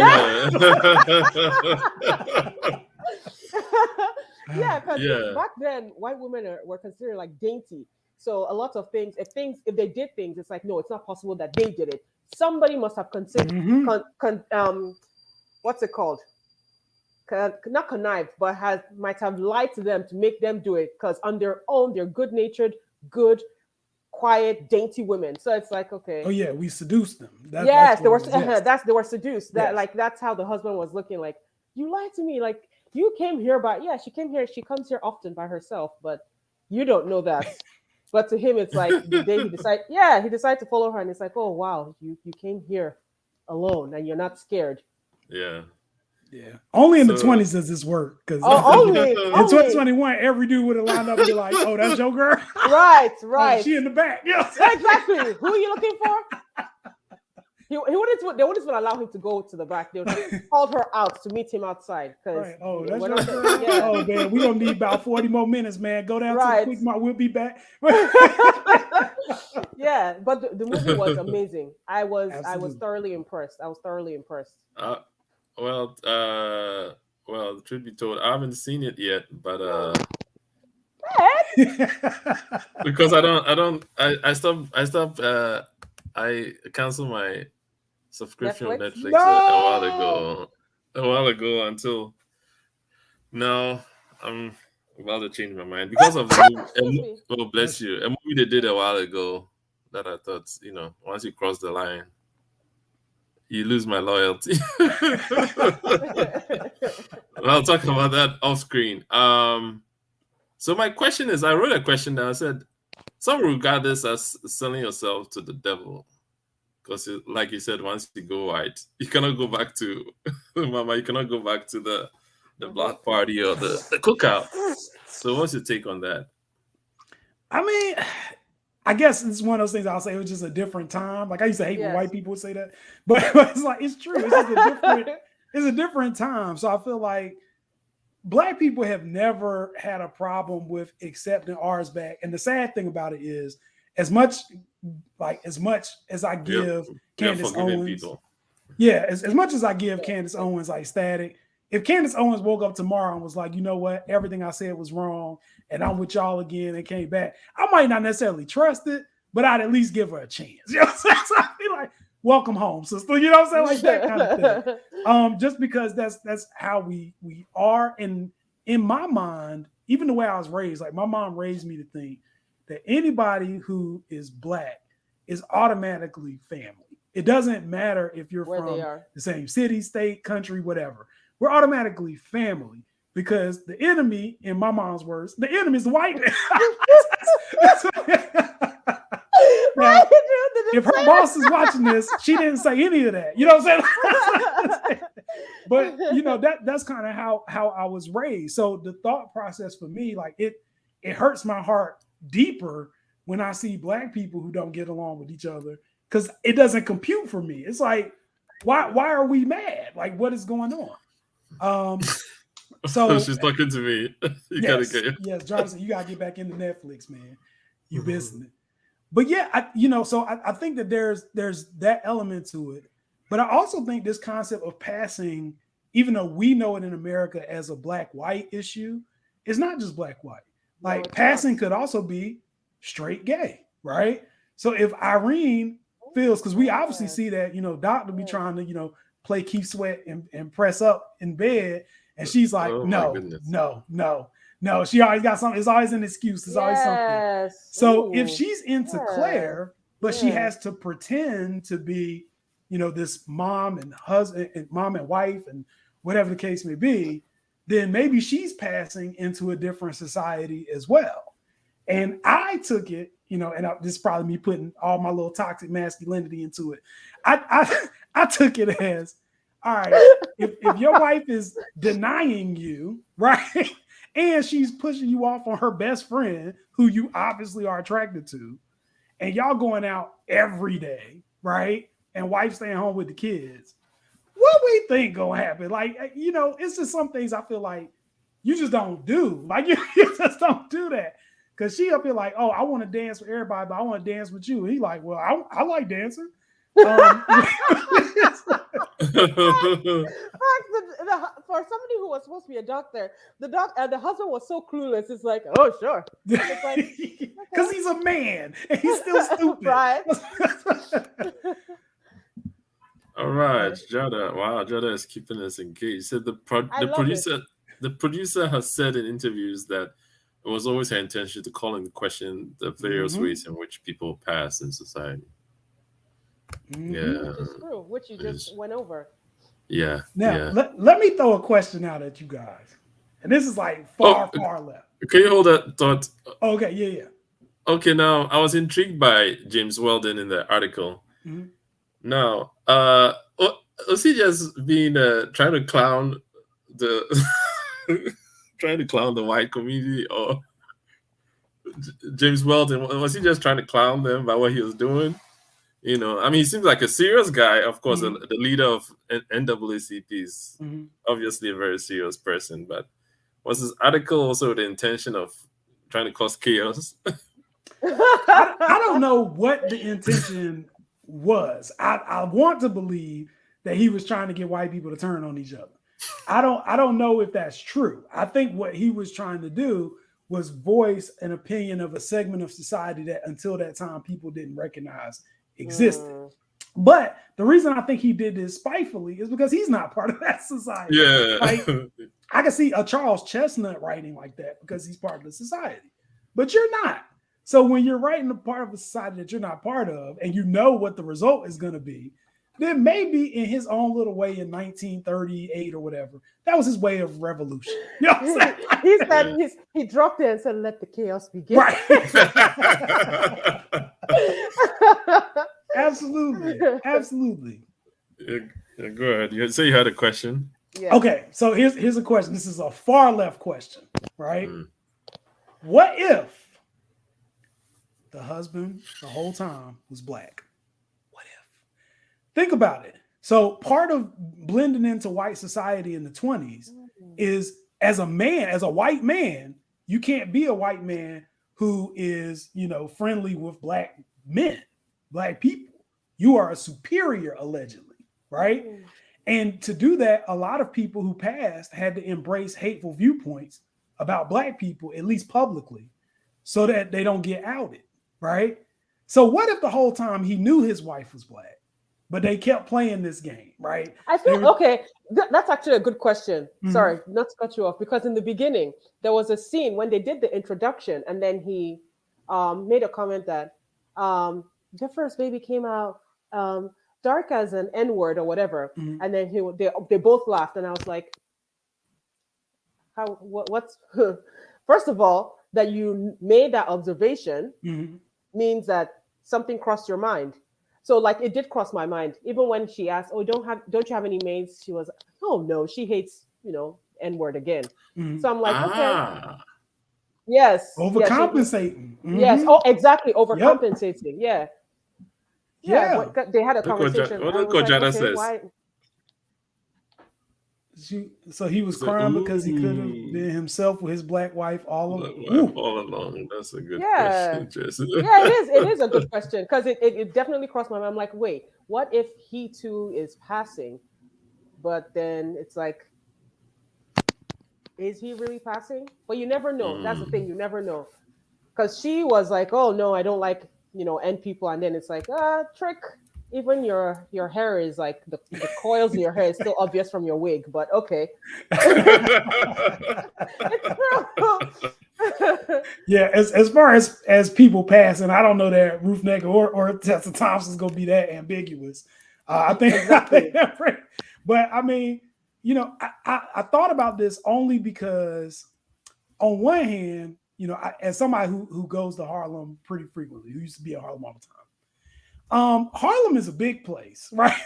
Yeah, because back then white women were considered like dainty. So a lot of things, if they did things, it's like, no, it's not possible that they did it. Somebody must have considered, what's it called? Not connived, but might have lied to them to make them do it, because on their own, they're good-natured, good, quiet, dainty women. So it's like, okay. Oh yeah, we seduced them. They were seduced. That's how the husband was looking, like, you lied to me, like, you came here she came here, she comes here often by herself, but you don't know that. But to him, it's like the day he decided to follow her, and it's like, oh wow, you came here alone and you're not scared. Yeah. Yeah. Only in the 20s does this work. Because only in 2021, every dude would have lined up and be like, oh, that's your girl? Right. Oh, she in the back. Yeah. Exactly. Who are you looking for? They wouldn't even allow him to go to the back. They would have called her out to meet him outside. Right. Oh, that's your girl? Yeah. Oh, man, we're going to need about 40 more minutes, man. Go down to the Quick Mart. We'll be back. Yeah, but the movie was amazing. I was thoroughly impressed. Well, truth be told, I haven't seen it yet, but because I canceled my subscription on Netflix a while ago until now. I'm about to change my mind because of the oh, bless you, a movie they did a while ago that I thought, once you cross the line, you lose my loyalty. I'll talk about that off screen. So my question is, I wrote a question that I said, some regard this as selling yourself to the devil. Because like you said, once you go white, you cannot go back to mama, you cannot go back to the block party or the cookout. So what's your take on that? I mean, I guess it's one of those things I'll say it was just a different time. Like I used to hate when white people would say that, but it's like, it's true. It's just a different time. So I feel like Black people have never had a problem with accepting ours back. And the sad thing about it is, as much as I give Candace Owens, as much as I give Candace Owens like static, if Candace Owens woke up tomorrow and was like, you know what, everything I said was wrong, and I'm with y'all again and came back, I might not necessarily trust it, but I'd at least give her a chance. You know what I'm saying? So I'd be like, welcome home, sister. You know what I'm saying? Like that kind of thing. Just because that's how we are. And in my mind, even the way I was raised, like my mom raised me to think that anybody who is Black is automatically family. It doesn't matter if you're Where they from are. the same city, state, country, whatever. We're automatically family because the enemy, in my mom's words, the enemy is the white man. Now, if her boss is watching this, she didn't say any of that. You know what I'm saying? But you know, that's kind of how I was raised. So the thought process for me, like it hurts my heart deeper when I see Black people who don't get along with each other, because it doesn't compute for me. It's like, why are we mad? Like, what is going on? So she's talking to me. You gotta get yes, Jonathan, you gotta get back into Netflix, man. You missing it. But yeah, I think that there's that element to it. But I also think this concept of passing, even though we know it in America as a Black-white issue, is not just Black-white. Like passing could also be straight gay, right? So if Irene feels, because we obviously see that, you know, Doctor be trying to, you know, play Keith Sweat and press up in bed, and she's like, no, she always got something. It's always an excuse. It's always something. So if she's into Claire, but she has to pretend to be, you know, this mom and husband and mom and wife and whatever the case may be, then maybe she's passing into a different society as well. And I took it, you know, and this is probably me putting all my little toxic masculinity into it. I took it as, all right, if your wife is denying you, right, and she's pushing you off on her best friend, who you obviously are attracted to, and y'all going out every day, right, and wife staying home with the kids, what we think gonna happen? Like, you know, it's just some things I feel like you just don't do. Like, you just don't do that. Because she up here like, oh, I want to dance with everybody, but I want to dance with you. And he like, well, I like dancing. For somebody who was supposed to be a doctor, the husband was so clueless. It's like, oh, sure. It's like, because he's a man and he's still stupid. Right. All right, Jada. Wow, Jada is keeping us engaged. Said the producer has said in interviews that it was always her intention to call into question the various ways in which people pass in society. Yeah, which is true, which you just went over. Yeah. Now, let me throw a question out at you guys, and this is like far left. Can you hold that thought? Okay, yeah. Okay, now I was intrigued by James Weldon in the article. Now, was he just being trying to clown the white community, or James Weldon, was he just trying to clown them by what he was doing? You know, I mean, he seems like a serious guy. Of course, the leader of NAACP is obviously a very serious person. But was his article also the intention of trying to cause chaos? I don't know what the intention was. I want to believe that he was trying to get white people to turn on each other. I don't know if that's true. I think what he was trying to do was voice an opinion of a segment of society that until that time people didn't recognize existed. But the reason I think he did this spitefully is because he's not part of that society. Yeah. Like, I can see a Charles Chestnut writing like that because he's part of the society, but you're not. So when you're writing a part of a society that you're not part of, and you know what the result is going to be, then maybe in his own little way in 1938 or whatever, that was his way of revolution. You know what I'm He said he dropped it and said, "Let the chaos begin." Right. Absolutely. Yeah, go ahead. You say you had a question. Yeah. Okay, so here's a question. This is a far left question, right? What if the husband the whole time was black? What if? Think about it. So part of blending into white society in the 20s is, as a man, as a white man, you can't be a white man who is, you know, friendly with black men, black people. You are a superior, allegedly, right? And to do that, a lot of people who passed had to embrace hateful viewpoints about black people, at least publicly, so that they don't get outed, right? So what if the whole time he knew his wife was black, but they kept playing this game, right? I feel okay. That's actually a good question. Sorry, not to cut you off, because in the beginning there was a scene when they did the introduction, and then he made a comment that their first baby came out dark as an N-word or whatever. Mhm. And then they both laughed, and I was like, what's first of all, that you made that observation Mhm. means that something crossed your mind. So like it did cross my mind. Even when she asked, "Oh, don't you have any maids?" She was, "Oh no, she hates, N-word again." Mhm. So I'm like, okay, Ah, yes, Overcompensating. yes. Mhm. Oh, exactly, Yep. overcompensating. Yeah. Yeah, Yeah. but they had a look what conversation. I look was what like, Jada okay, says. why? So he was It's like, crying because he could have ooh, been himself with his black wife all black along. wife Ooh. all along. That's a good Yeah, question, Jess. yeah, it is. It is a good question because it definitely crossed my mind. I'm like, wait, what if he too is passing? But then it's like, is he really passing? But you never know. That's the thing. Mm. You never know. Because she was like, oh no, I don't like, end people. And then it's like, trick. Even your hair is like the coils in your hair is still obvious from your wig, but okay. It's true. Yeah, as far as people passing, I don't know that Ruth Negga or Tessa Thompson's gonna be that ambiguous. I think, Exactly. but I mean, I thought about this only because, on one hand, as somebody who goes to Harlem pretty frequently, who used to be in Harlem all the time, Harlem is a big place, right?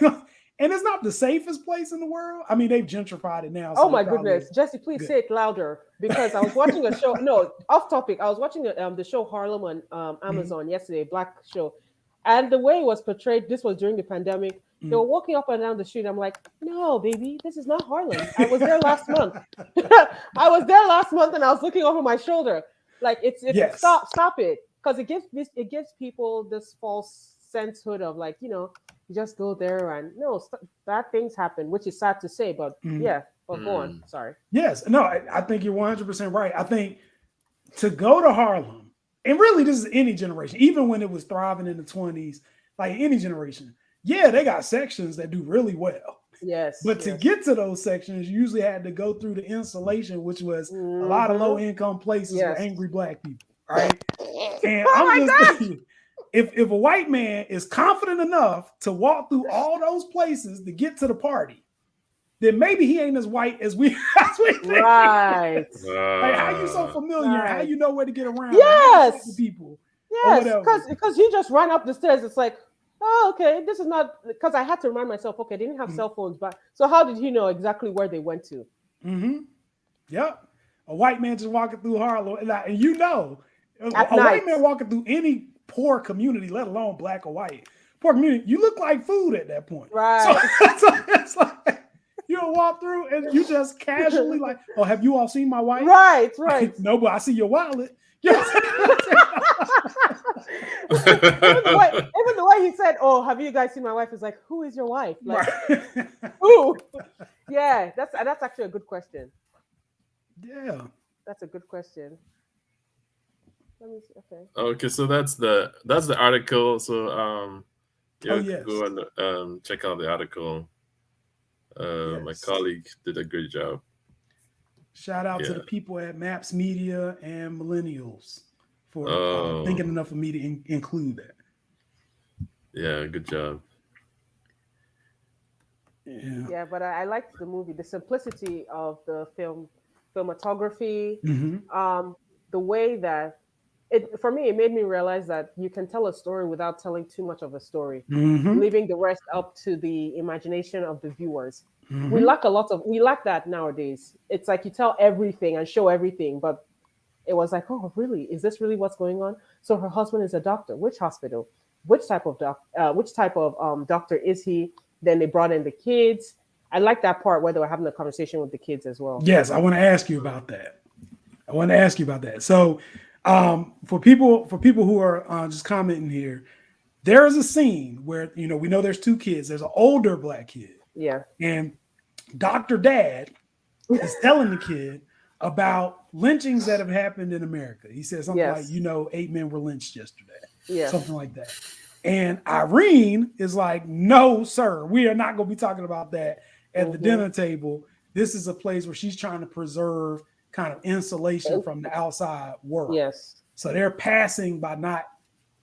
And it's not the safest place in the world. I mean, they've gentrified it now, so Oh they're my probably goodness, Jesse, please good. say it louder because I was watching a show. No, off topic. I was watching the show Harlem on Amazon yesterday, black show, and the way it was portrayed. This was during the pandemic. They were walking up and down the street. I'm like, no, baby, this is not Harlem. I was there last month. I was there last month, and I was looking over my shoulder. Like it's Yes. stop it, because it gives people this false sensehood of like, you just go there and no, bad things happen, which is sad to say, but yeah. But go on. Sorry. Yes, no, I think you're 100% right. I think to go to Harlem, and really this is any generation, even when it was thriving in the 20s, like any generation, yeah, they got sections that do really well. Yes. But to get to those sections, you usually had to go through the insulation, which was a lot of low-income places with angry black people, right? And I'm just thinking, if a white man is confident enough to walk through all those places to get to the party, then maybe he ain't as white as we think. Right. Like, how you so familiar? Right. How you know where to get around? Yes. How you people? Yes. Because he just ran up the stairs. It's like, oh, okay, this is not, because I had to remind myself, okay, they didn't have cell phones, but so how did he know exactly where they went to? Yep. A white man just walking through Harlem, and a At white night. man walking through any poor community, let alone black or white, poor community, you look like food at that point. Right. So it's like you don't walk through and you just casually like, oh, have you all seen my wife? Right. No, but I see your wallet. Even the way he said, "Oh, have you guys seen my wife?" Is like, who is your wife? Like, who? Yeah, that's actually a good question. Yeah, that's a good question. Let me see. Okay. Okay, so that's the article. So yes. go and check out the article. My colleague did a great job. Shout out to the people at Maps Media and Millennials for thinking enough of me to include that. Yeah, good job. Yeah, but I liked the movie, the simplicity of the filmography, the way that for me, it made me realize that you can tell a story without telling too much of a story, leaving the rest up to the imagination of the viewers. We lack that nowadays. It's like you tell everything and show everything, but it was like, oh, really? Is this really what's going on? So her husband is a doctor. Which hospital? Which type of doctor is he? Then they brought in the kids. I like that part where they were having a conversation with the kids as well. Yes, I want to ask you about that. So, for people who are just commenting here, there is a scene where we know there's two kids. There's an older black kid. Yeah. And Dr. Dad is telling the kid about lynchings that have happened in America. He said something like, 8 men were lynched yesterday. Yeah. Something like that. And Irene is like, no, sir, we are not going to be talking about that at the dinner table. This is a place where she's trying to preserve kind of insulation from the outside world. Yes. So they're passing by not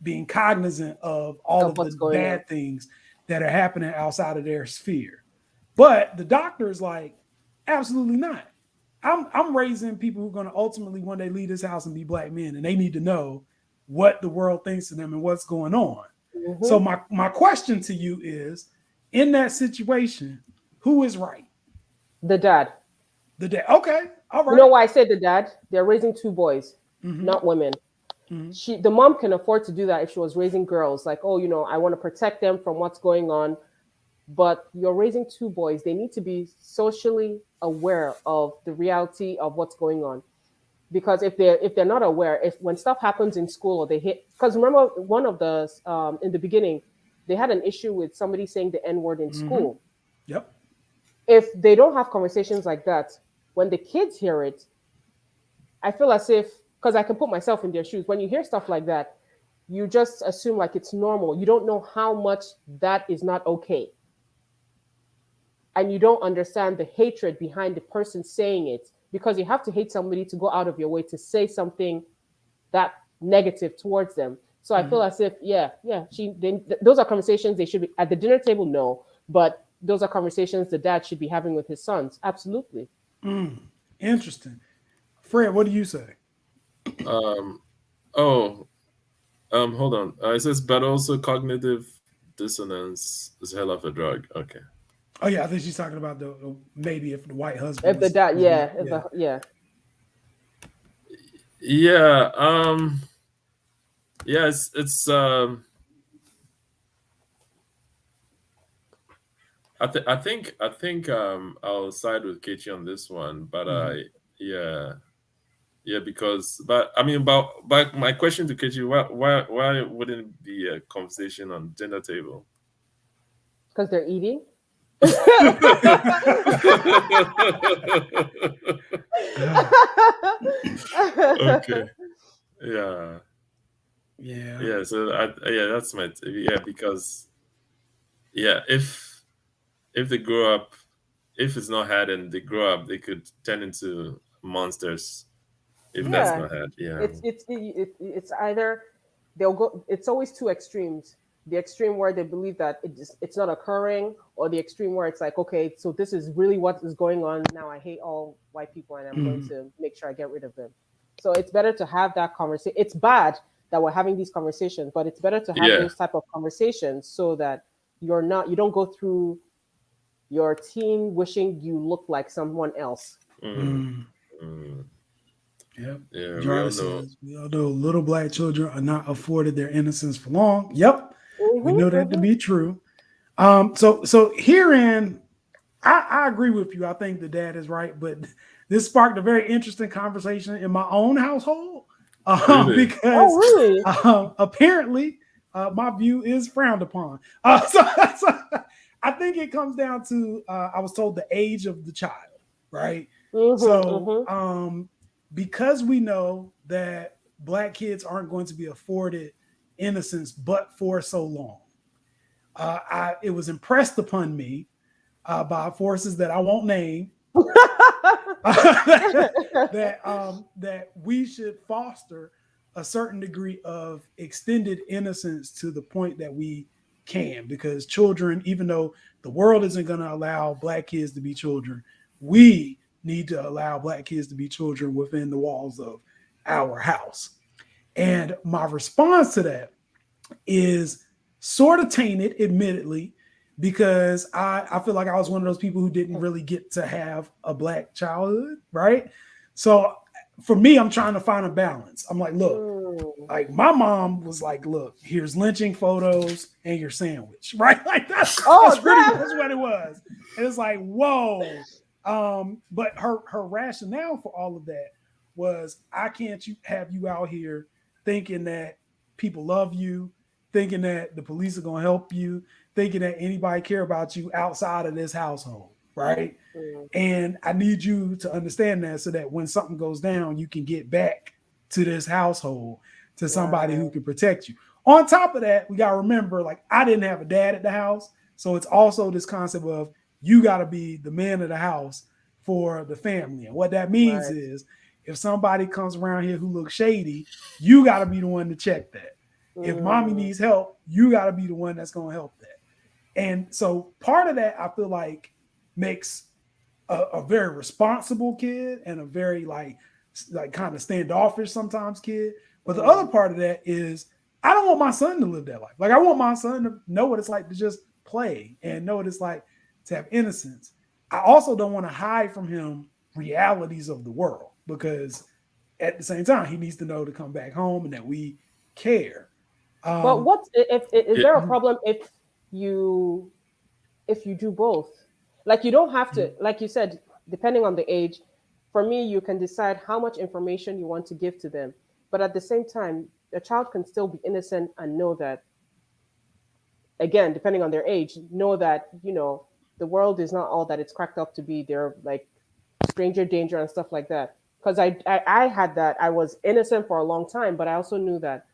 being cognizant of all of the bad things that are happening outside of their sphere. But the doctor is like, absolutely not. I'm raising people who are going to ultimately one day leave this house and be black men, and they need to know what the world thinks of them and what's going on. Mm-hmm. So my question to you is, in that situation, who is right? The dad. The dad. Okay, all right. You know why I said the dad? They're raising 2 boys, Mhm. not women. Mhm. The mom can afford to do that if she was raising girls. Like, oh, I want to protect them from what's going on. But you're raising 2 boys. They need to be socially aware of the reality of what's going on. Because if they're not aware, if when stuff happens in school or they hit, because remember one of the in the beginning, they had an issue with somebody saying the N-word in school. Yep. If they don't have conversations like that, when the kids hear it, I feel as if, because I can put myself in their shoes, when you hear stuff like that, you just assume like it's normal. You don't know how much that is not okay. And you don't understand the hatred behind the person saying it, because you have to hate somebody to go out of your way to say something that negative towards them. So I feel as if, those are conversations they should be at the dinner table. No, but those are conversations the dad should be having with his sons. Absolutely. Interesting. Fred, what do you say? Hold on. It says, but also cognitive dissonance is hell of a drug. Okay. Oh yeah, I think she's talking about the maybe if the white husband. If the dad, yeah. Yes, it's I think I'll side with Kechi on this one, but because I mean, but my question to Kechi, why wouldn't it be a conversation on dinner table? Because they're eating. Okay. Yeah. So that's my because if they grow up, if it's not had and they grow up, they could turn into monsters. If that's not had, it's either they'll go. It's always 2 extremes. The extreme where they believe that it's not occurring, or the extreme where it's like, okay, so this is really what is going on now. I hate all white people, and I'm going to make sure I get rid of them. So it's better to have that conversation. It's bad that we're having these conversations, but it's better to have those type of conversations so that you don't go through your teen wishing you look like someone else. Yep. Yeah, we all know little black children are not afforded their innocence for long. Yep. We know that to be true. So herein, I agree with you. I think the dad is right, but this sparked a very interesting conversation in my own household because apparently my view is frowned upon. So I think it comes down to I was told the age of the child, right? Because we know that black kids aren't going to be afforded innocence but for so long, it was impressed upon me by forces that I won't name that we should foster a certain degree of extended innocence to the point that we can, because children, even though the world isn't going to allow black kids to be children, we need to allow black kids to be children within the walls of our house. And my response to that is sort of tainted, admittedly, because I feel like I was one of those people who didn't really get to have a black childhood, right? So for me, I'm trying to find a balance. I'm like, look, like my mom was like, look, here's lynching photos and your sandwich, right? Like that's pretty much what it was. And it's like, whoa. But her rationale for all of that was, I can't have you out here thinking that people love you, thinking that the police are going to help you, thinking that anybody care about you outside of this household, right? And I need you to understand that so that when something goes down, you can get back to this household, to somebody who can protect you. On top of that, we got to remember, like, I didn't have a dad at the house. So it's also this concept of you got to be the man of the house for the family. And what that means is if somebody comes around here who looks shady, you got to be the one to check that. If mommy needs help, you got to be the one that's going to help that. And so part of that, I feel like, makes a very responsible kid and a very like kind of standoffish sometimes kid. But the other part of that is I don't want my son to live that life. Like I want my son to know what it's like to just play and know what it's like to have innocence. I also don't want to hide from him realities of the world, because at the same time he needs to know to come back home and that we care. But what if is there a problem if you do both? Like you don't have to, like you said, depending on the age. For me, you can decide how much information you want to give to them, but at the same time, a child can still be innocent and know that. Again, depending on their age, know that the world is not all that it's cracked up to be. They're like stranger danger and stuff like that. Because I had that. I was innocent for a long time, but I also knew that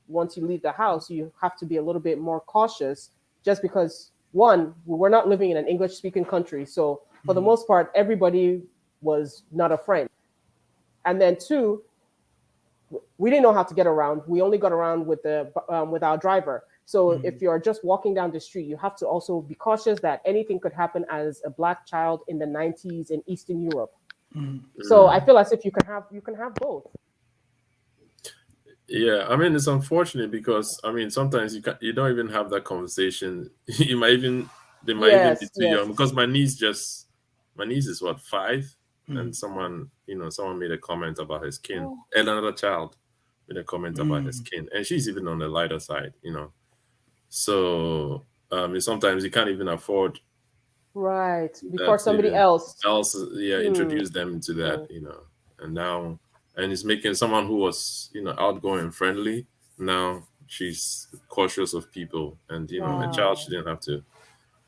once you leave the house, you have to be a little bit more cautious, just because one, we're not living in an English speaking country. So for the most part, everybody was not a friend. And then two, we didn't know how to get around. We only got around with our driver. So if you're just walking down the street, you have to also be cautious that anything could happen as a Black child in the 90s in Eastern Europe. So I feel as if you can have both. Yeah, I mean, it's unfortunate because I mean sometimes you don't even have that conversation. They might even be too young, because my niece is what, 5, and someone made a comment about his skin, and another child made a comment about his skin, and she's even on the lighter side, So sometimes you can't even afford before somebody else introduce them into that, and now. And it's making someone who was, outgoing and friendly, now she's cautious of people. And, a child shouldn't have to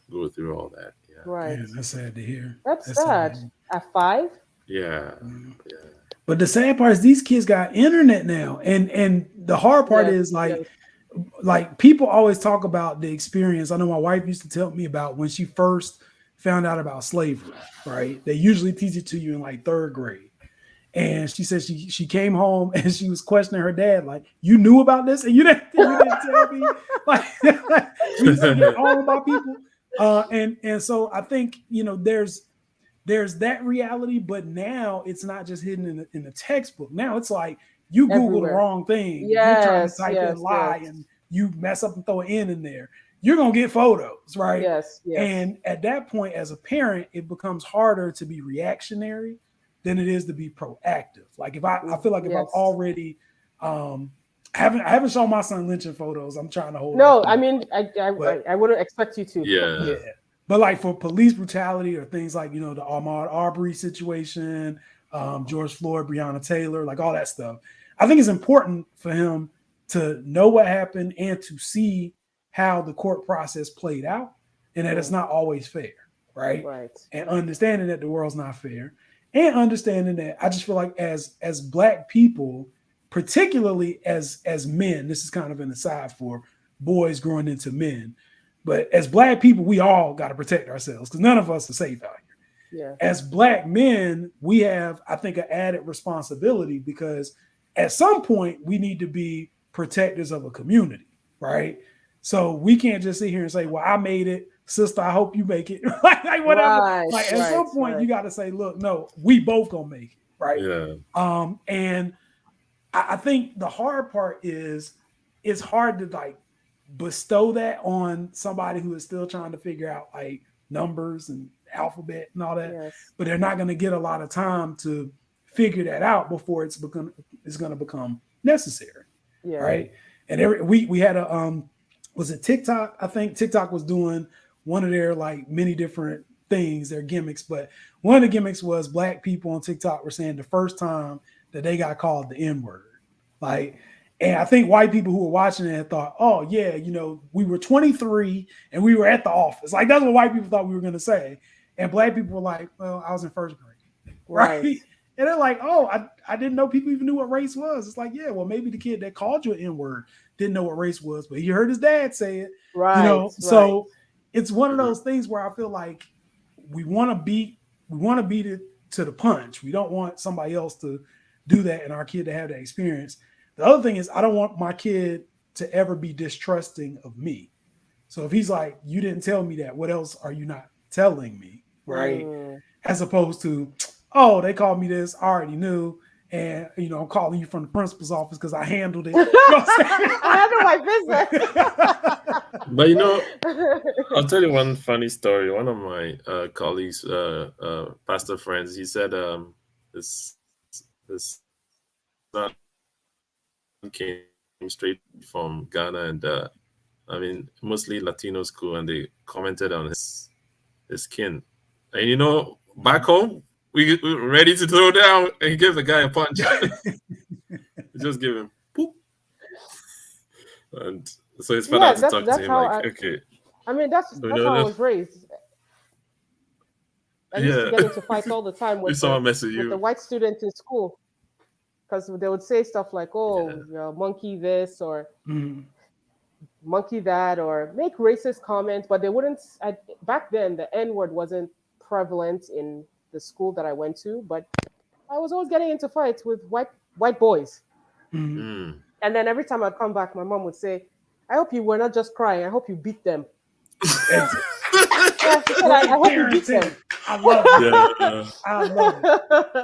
go through all that. Yeah. Right. Man, that's sad to hear. That's sad. At 5? Yeah. But the sad part is these kids got internet now. And the hard part is like people always talk about the experience. I know my wife used to tell me about when she first found out about slavery, right? They usually teach it to you in like 3rd grade. And she said she came home and she was questioning her dad, like, you knew about this and you didn't tell me. Like, we used to get all about people. And so I think, there's that reality, but now it's not just hidden in the textbook. Now it's like you Google the wrong thing. You're trying to type in lie and you mess up and throw an N in there. You're going to get photos, right? Yes. And at that point, as a parent, it becomes harder to be reactionary than it is to be proactive. Like if I feel like if I've already I haven't shown my son lynching photos. I'm trying to hold. No, I mean I wouldn't expect you to. Yeah. But like for police brutality or things like the Ahmaud Arbery situation, George Floyd, Breonna Taylor, like all that stuff, I think it's important for him to know what happened and to see how the court process played out, and that it's not always fair, right? And understanding that the world's not fair. And understanding that I just feel like as Black people, particularly as men, this is kind of an aside for boys growing into men, but as Black people, we all got to protect ourselves because none of us are safe out here. As Black men, we have, I think, an added responsibility because at some point we need to be protectors of a community, right? So we can't just sit here and say, well, I made it. Sister, I hope you make it. like whatever. At some point, you got to say, look, no, we both gonna make it, right? Yeah. And I think the hard part is it's hard to like bestow that on somebody who is still trying to figure out like numbers and alphabet and all that. But they're not going to get a lot of time to figure that out before it's going to become necessary, right? And we had a was it TikTok? I think TikTok was doing one of their like many different things, their gimmicks, but one of the gimmicks was Black people on TikTok were saying the first time that they got called the N-word. Like, and I think white people who were watching it thought, oh yeah, we were 23 and we were at the office. Like that's what white people thought we were going to say. And Black people were like, well, I was in 1st grade. Right. And they're like, oh, I didn't know people even knew what race was. It's like, yeah, well, maybe the kid that called you an N-word didn't know what race was, but he heard his dad say it. So it's one of those things where I feel like we want to beat it to the punch. We don't want somebody else to do that and our kid to have that experience. The other thing is I don't want my kid to ever be distrusting of me. So if he's like, you didn't tell me that, what else are you not telling me? Right. As opposed to, oh, they called me this, I already knew. And, you know, I'm calling you from the principal's office because I handled it. You know what I'm saying? I handle my business. But you know, I'll tell you one funny story. One of my colleagues, pastor friends, he said this son came straight from Ghana, and I mean mostly Latino school, and they commented on his skin. And you know, back home, we were ready to throw down, and he gave the guy a punch. Just give him poop. And so his father had to talk to him like, okay. I mean, that's how I was raised. I used to get into fights all the time with the white students in school, because they would say stuff like, "Oh, you're monkey this," or "monkey that," or make racist comments. But they wouldn't. Back then, the N-word wasn't prevalent in the school that I went to. But I was always getting into fights with white boys. And then every time I'd come back, my mom would say, "I hope you were not just crying. I hope you beat them." I hope you beat them. I love it. I love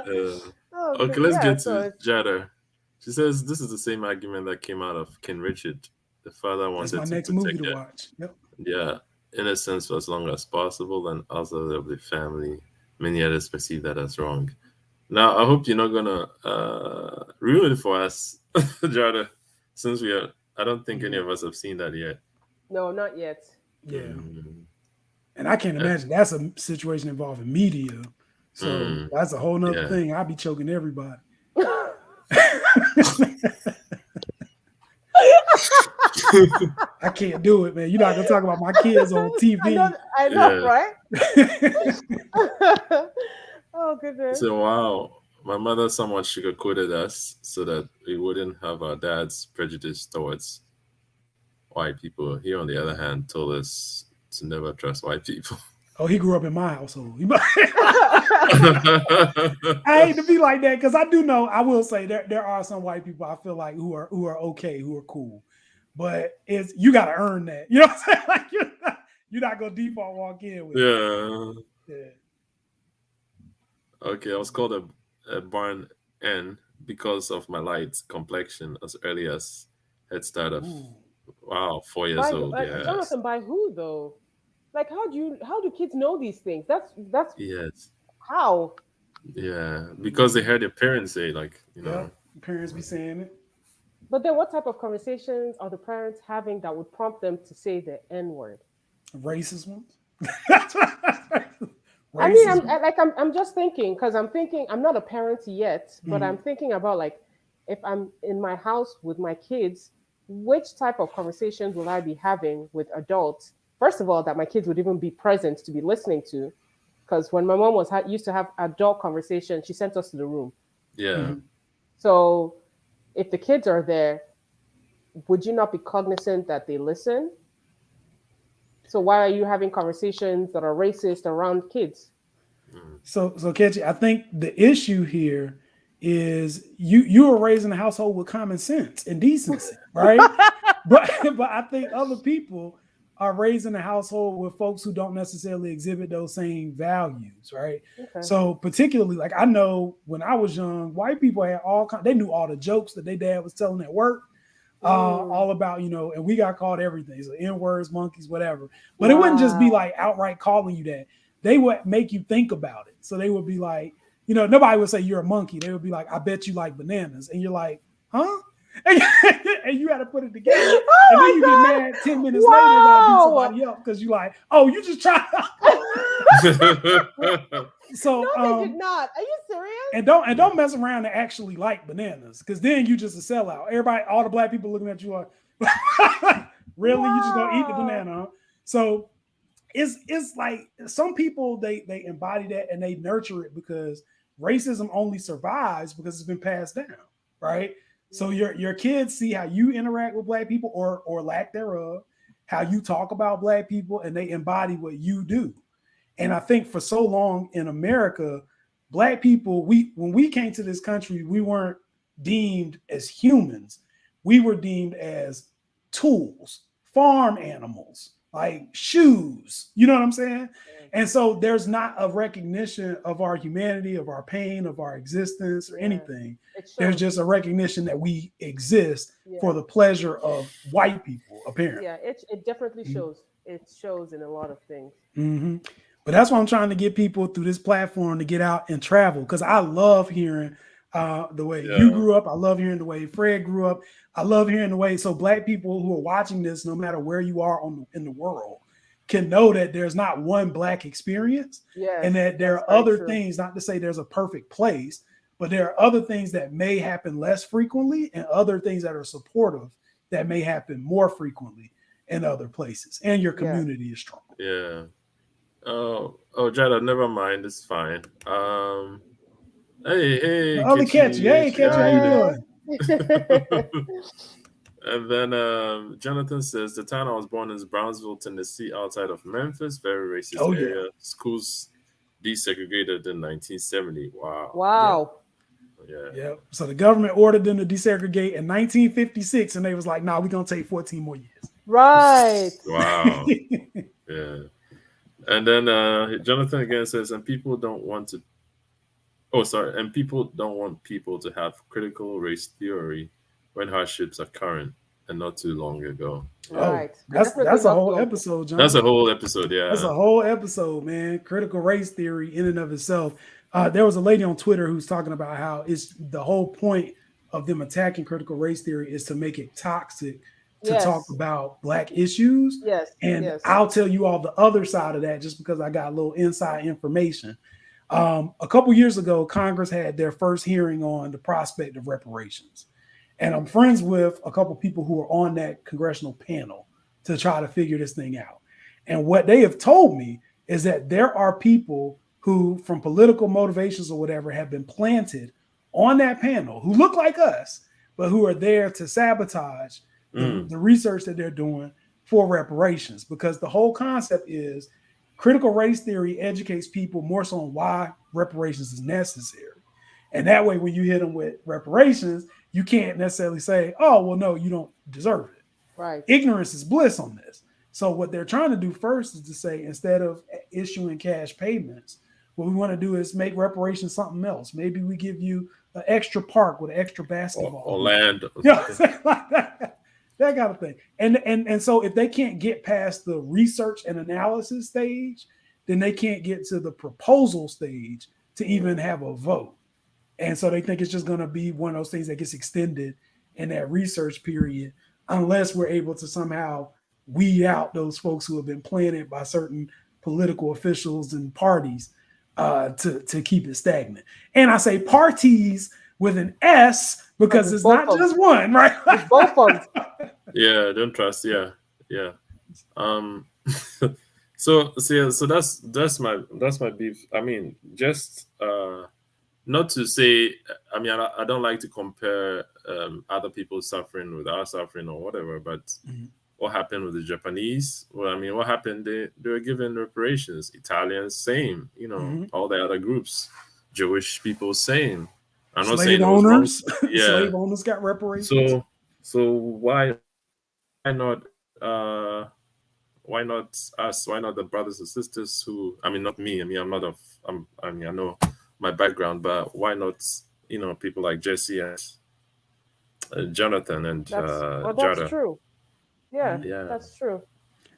it. Okay, let's get to Jada. She says this is the same argument that came out of King Richard. The father wanted my next movie to watch. Yep. Yeah, innocence for as long as possible, and also the family. Many others perceive that as wrong. Now, I hope you're not gonna ruin it for us, Jada, since I don't think any of us have seen that yet. No, not yet. Yeah. And I can't imagine that's a situation involving media. So that's a whole nother thing. I'd be choking everybody. I can't do it, man. You're not gonna talk about my kids on TV. I know, right? Oh goodness. So wow. My mother somewhat sugarcoated us so that we wouldn't have our dad's prejudice towards white people. He, on the other hand, told us to never trust white people. Oh, he grew up in my household. I hate to be like that because I do know. I will say there are some white people I feel like who are okay, who are cool, but you got to earn that. You know what I'm saying? Like you're not gonna default walk in with it. Yeah. Okay, I was called a barn N because of my light complexion as early as Head Start of 4 years old. Yeah. Jonathan, by who though? Like, how do kids know these things? That's yes. How? Yeah, because they heard their parents say, like, you know, parents be saying it. But then, what type of conversations are the parents having that would prompt them to say the N-word? Racist ones. I mean, I'm just thinking because I'm not a parent yet, but I'm thinking about like if I'm in my house with my kids, which type of conversations will I be having with adults? First of all, that my kids would even be present to be listening to, because when my mom used to have adult conversations, she sent us to the room. Yeah. So if the kids are there, would you not be cognizant that they listen? So why are you having conversations that are racist around kids? So Kechi, I think the issue here is you were raised in a household with common sense and decency, right? but I think other people are raised in a household with folks who don't necessarily exhibit those same values, right? Okay. So particularly, like I know when I was young, white people had they knew all the jokes that their dad was telling at work, all about, you know, and we got called everything, so N-words, monkeys, whatever. But it wouldn't just be like outright calling you that. They would make you think about it. So they would be like, you know, nobody would say you're a monkey. They would be like, I bet you like bananas. And you're like, huh? And you had to put it together. And then you get mad 10 minutes later about somebody else because you like, oh, you just tried. So no, they did not. Are you serious? And don't mess around and actually like bananas, because then you just a sellout. Everybody, all the black people looking at you like, really? You just gonna eat the banana? Huh? So it's like some people they embody that and they nurture it because racism only survives because it's been passed down, right? So your kids see how you interact with black people or lack thereof, how you talk about black people, and they embody what you do. And I think for so long in America, black people, when we came to this country, we weren't deemed as humans. We were deemed as tools, farm animals, like shoes. You know what I'm saying? And so there's not a recognition of our humanity, of our pain, of our existence, or anything. There's just a recognition that we exist for the pleasure of white people, apparently. Yeah, it definitely shows. It shows in a lot of things. Mm-hmm. But that's why I'm trying to get people through this platform to get out and travel, because I love hearing the way you grew up. I love hearing the way Fred grew up. I love hearing the way, so Black people who are watching this, no matter where you are in the world, can know that there's not one Black experience, and that there are other things, not to say there's a perfect place, but there are other things that may happen less frequently and other things that are supportive that may happen more frequently in other places, and your community is strong. Yeah. Oh, Jada, never mind. It's fine. Hey, other Ketchy. Hey, Ketchy, how you doing? And then Jonathan says the town I was born in is Brownsville, Tennessee, outside of Memphis. Very racist area. Schools desegregated in 1970. Wow. Yeah. So the government ordered them to desegregate in 1956, and they was like, "Nah, we're gonna take 14 more years." Right. Wow. Yeah. And then Jonathan again says, and people don't want to. Oh, sorry. And people don't want people to have critical race theory when hardships are current and not too long ago. Right. That's a whole episode, John. That's a whole episode, yeah. That's a whole episode, man. Critical race theory in and of itself. There was a lady on Twitter who's talking about how it's the whole point of them attacking critical race theory is to make it toxic to talk about Black issues. And I'll tell you all the other side of that just because I got a little inside information. A couple years ago, Congress had their first hearing on the prospect of reparations. And I'm friends with a couple people who are on that congressional panel to try to figure this thing out. And what they have told me is that there are people who, from political motivations or whatever, have been planted on that panel who look like us, but who are there to sabotage the research that they're doing for reparations. Because the whole concept is critical race theory educates people more so on why reparations is necessary. And that way, when you hit them with reparations, you can't necessarily say, oh, well, no, you don't deserve it. Right. Ignorance is bliss on this. So what they're trying to do first is to say, instead of issuing cash payments, what we want to do is make reparations something else. Maybe we give you an extra park with an extra basketball. Or land. Yeah, like that kind of thing. And so if they can't get past the research and analysis stage, then they can't get to the proposal stage to even have a vote. And so they think it's just going to be one of those things that gets extended in that research period, unless we're able to somehow weed out those folks who have been planted by certain political officials and parties to keep it stagnant. And I say parties with an S because it's not just one, right? It's both of them. Yeah, don't trust. Yeah. So that's my beef. I mean, just not to say. I mean, I don't like to compare other people's suffering with our suffering or whatever. But what happened with the Japanese? Well, I mean, what happened? They were given reparations. Italians, same. You know, all the other groups, Jewish people, same. I'm not saying owners. Yeah, slave owners got reparations. So why not? Why not us? Why not the brothers and sisters who? I mean, not me. I mean, I know my background, but why not? You know, people like Jesse and Jonathan and Jada. That's true. Yeah, that's true.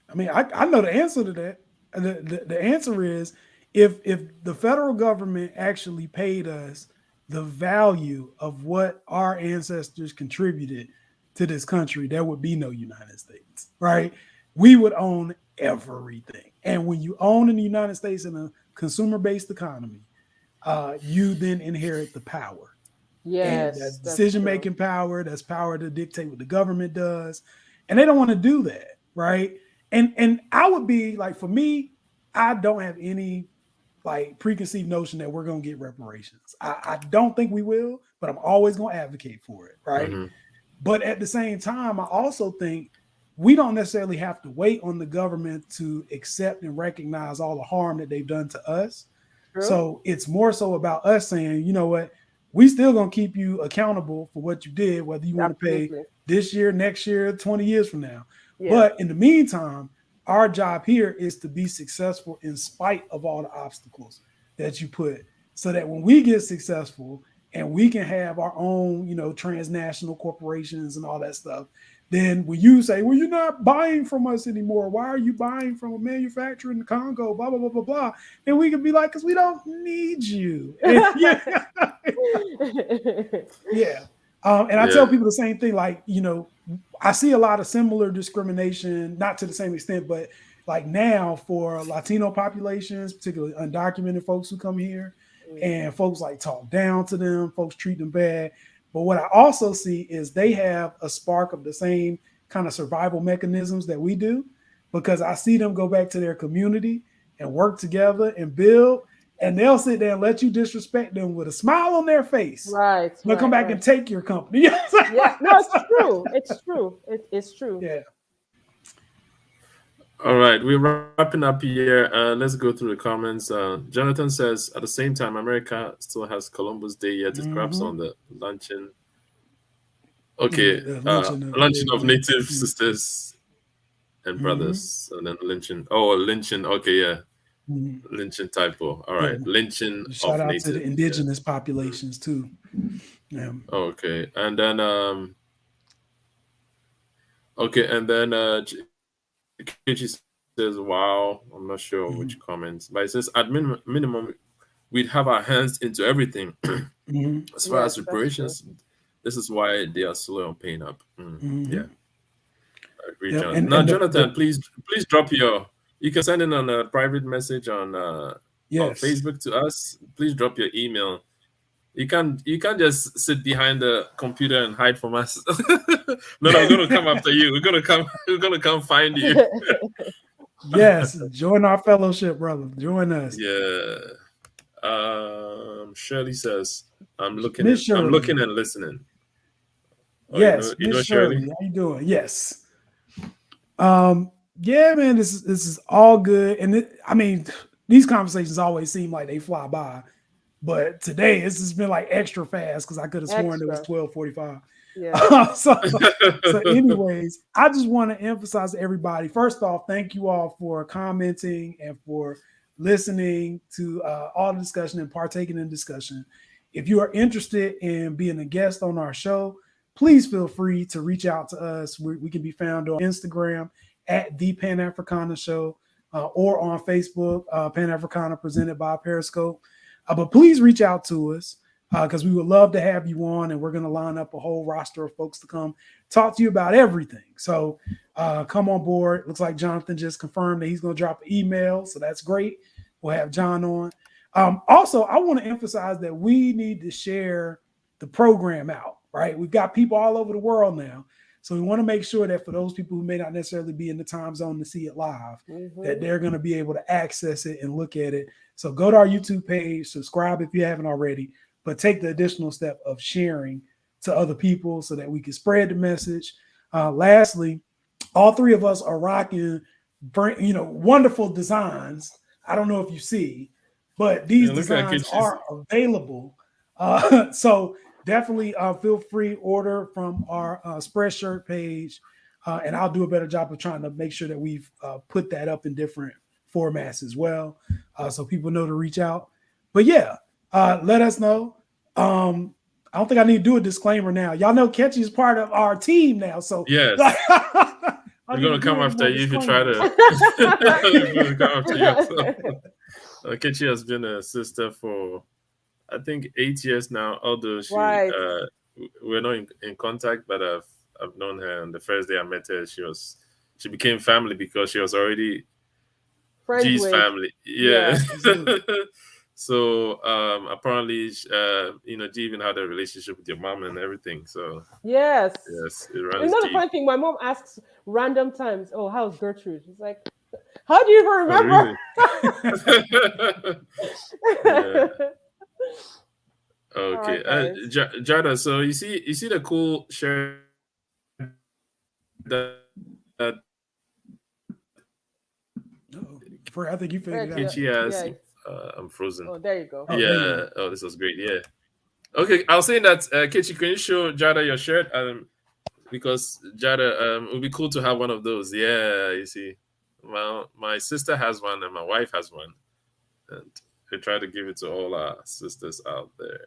I mean, I know the answer to that. The answer is if the federal government actually paid us the value of what our ancestors contributed to this country, there would be no United States, right? We would own everything. And when you own in the United States in a consumer-based economy, you then inherit the power. Yes. That's decision-making power. That's power to dictate what the government does. And they don't want to do that, right? And I would be like, for me, I don't have any like preconceived notion that we're going to get reparations. I don't think we will, but I'm always going to advocate for it, right? But at the same time, I also think we don't necessarily have to wait on the government to accept and recognize all the harm that they've done to us. True. So it's more so about us saying, you know what, we still going to keep you accountable for what you did, whether you want to pay this year, next year, 20 years from now. Yeah. But in the meantime, our job here is to be successful in spite of all the obstacles that you put, so that when we get successful and we can have our own, transnational corporations and all that stuff, then when you say, well, you're not buying from us anymore, why are you buying from a manufacturer in the Congo, blah, blah, blah, blah, blah, then we can be like, because we don't need you. Yeah. And I tell people the same thing, like, I see a lot of similar discrimination, not to the same extent, but like now for Latino populations, particularly undocumented folks who come here, and folks like talk down to them, folks treat them bad. But what I also see is they have a spark of the same kind of survival mechanisms that we do, because I see them go back to their community and work together and build, and they'll sit there and let you disrespect them with a smile on their face. Right. They'll come back and take your company. Yeah, no, it's true. It's true. It's true. Yeah. All right, we're wrapping up here. Let's go through the comments. Jonathan says, at the same time, America still has Columbus Day, yet it craps on the luncheon. Okay, luncheon of native sisters and brothers, and then lynching. Oh, lynching. Okay, yeah. Lynching typo. All right, lynching Shout of out native. to the indigenous populations too. Yeah. Okay, and then Kichi says, wow, I'm not sure which comments, but it says at minimum we'd have our hands into everything. As far as reparations, this is why they are slow on paying up. Yeah, I agree, Jonathan. Now, Jonathan, please drop you can send in on a private message on Facebook to us. Please drop your email. You can't just sit behind the computer and hide from us. No, we're gonna come after you. We're gonna come find you. Yes, join our fellowship, brother. Join us. Yeah. Shirley says, I'm looking and listening. Oh, yes, you know Miss Shirley? How you doing? Yes. Yeah, man, this is all good. And these conversations always seem like they fly by. But today, it's just been like extra fast because I could have sworn it was 12:45. Yeah. So anyways, I just want to emphasize to everybody, first off, thank you all for commenting and for listening to all the discussion and partaking in discussion. If you are interested in being a guest on our show, please feel free to reach out to us. We can be found on Instagram at the PanAfricana Show or on Facebook, PanAfricana presented by Periscope. But please reach out to us because we would love to have you on, and we're going to line up a whole roster of folks to come talk to you about everything. So come on board. Looks like Jonathan just confirmed that he's going to drop an email, so that's great. We'll have John on. Also, I want to emphasize that we need to share the program out, right? We've got people all over the world now. So we want to make sure that for those people who may not necessarily be in the time zone to see it live, that they're going to be able to access it and look at it. So go to our YouTube page, subscribe if you haven't already, but take the additional step of sharing to other people so that we can spread the message. Lastly, all three of us are rocking, wonderful designs. I don't know if you see, but these designs are available. So definitely feel free, order from our Spreadshirt page, and I'll do a better job of trying to make sure that we've put that up in different formats as well, so people know to reach out. But yeah, let us know. I don't think I need to do a disclaimer now. Y'all know Ketchy is part of our team now, so yes. We're gonna come after you if you try to. We're gonna come after you. Ketchy has been a sister for I think 8 years now, although she we're not in contact, but I've known her, and the first day I met her, she became family because she was already G's family. Yeah. So apparently G even had a relationship with your mom and everything. So yes, it runs the funny thing, my mom asks random times, oh, how's Gertrude? She's like, how do you even remember? Yeah. Okay, right, Jada. So you see the cool shirt that I think you figured it out. Kitchi has. I'm frozen. Oh, there you go. Yeah. Oh, this was great. Yeah. Okay, I was saying that Kitchi, can you show Jada your shirt? Because Jada, it would be cool to have one of those. Yeah, you see. my sister has one and my wife has one, and we try to give it to all our sisters out there.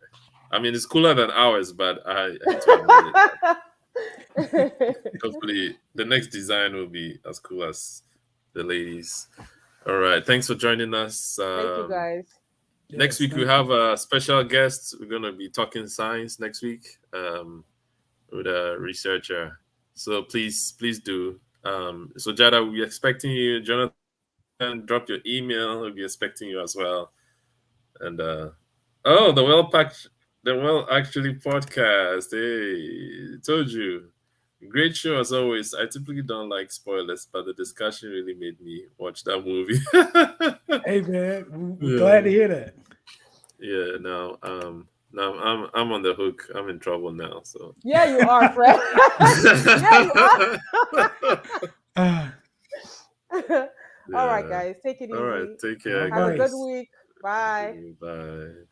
I mean, it's cooler than ours, but I hate to admit it. Hopefully, the next design will be as cool as the ladies. All right, thanks for joining us. Thank you, guys. Next week we have a special guest. We're gonna be talking science next week with a researcher. So please do. So Jada, we'll be expecting you. Jonathan, drop your email. We'll be expecting you as well. And the Well Actually podcast. Hey, told you. Great show as always. I typically don't like spoilers, but the discussion really made me watch that movie. Hey man, we're glad to hear that. Yeah, no, I'm on the hook. I'm in trouble now. So Yeah, you are, Fred. Yeah, you are. All right, guys, take it easy. All right, take care. Have a guys. good week. Bye. Bye.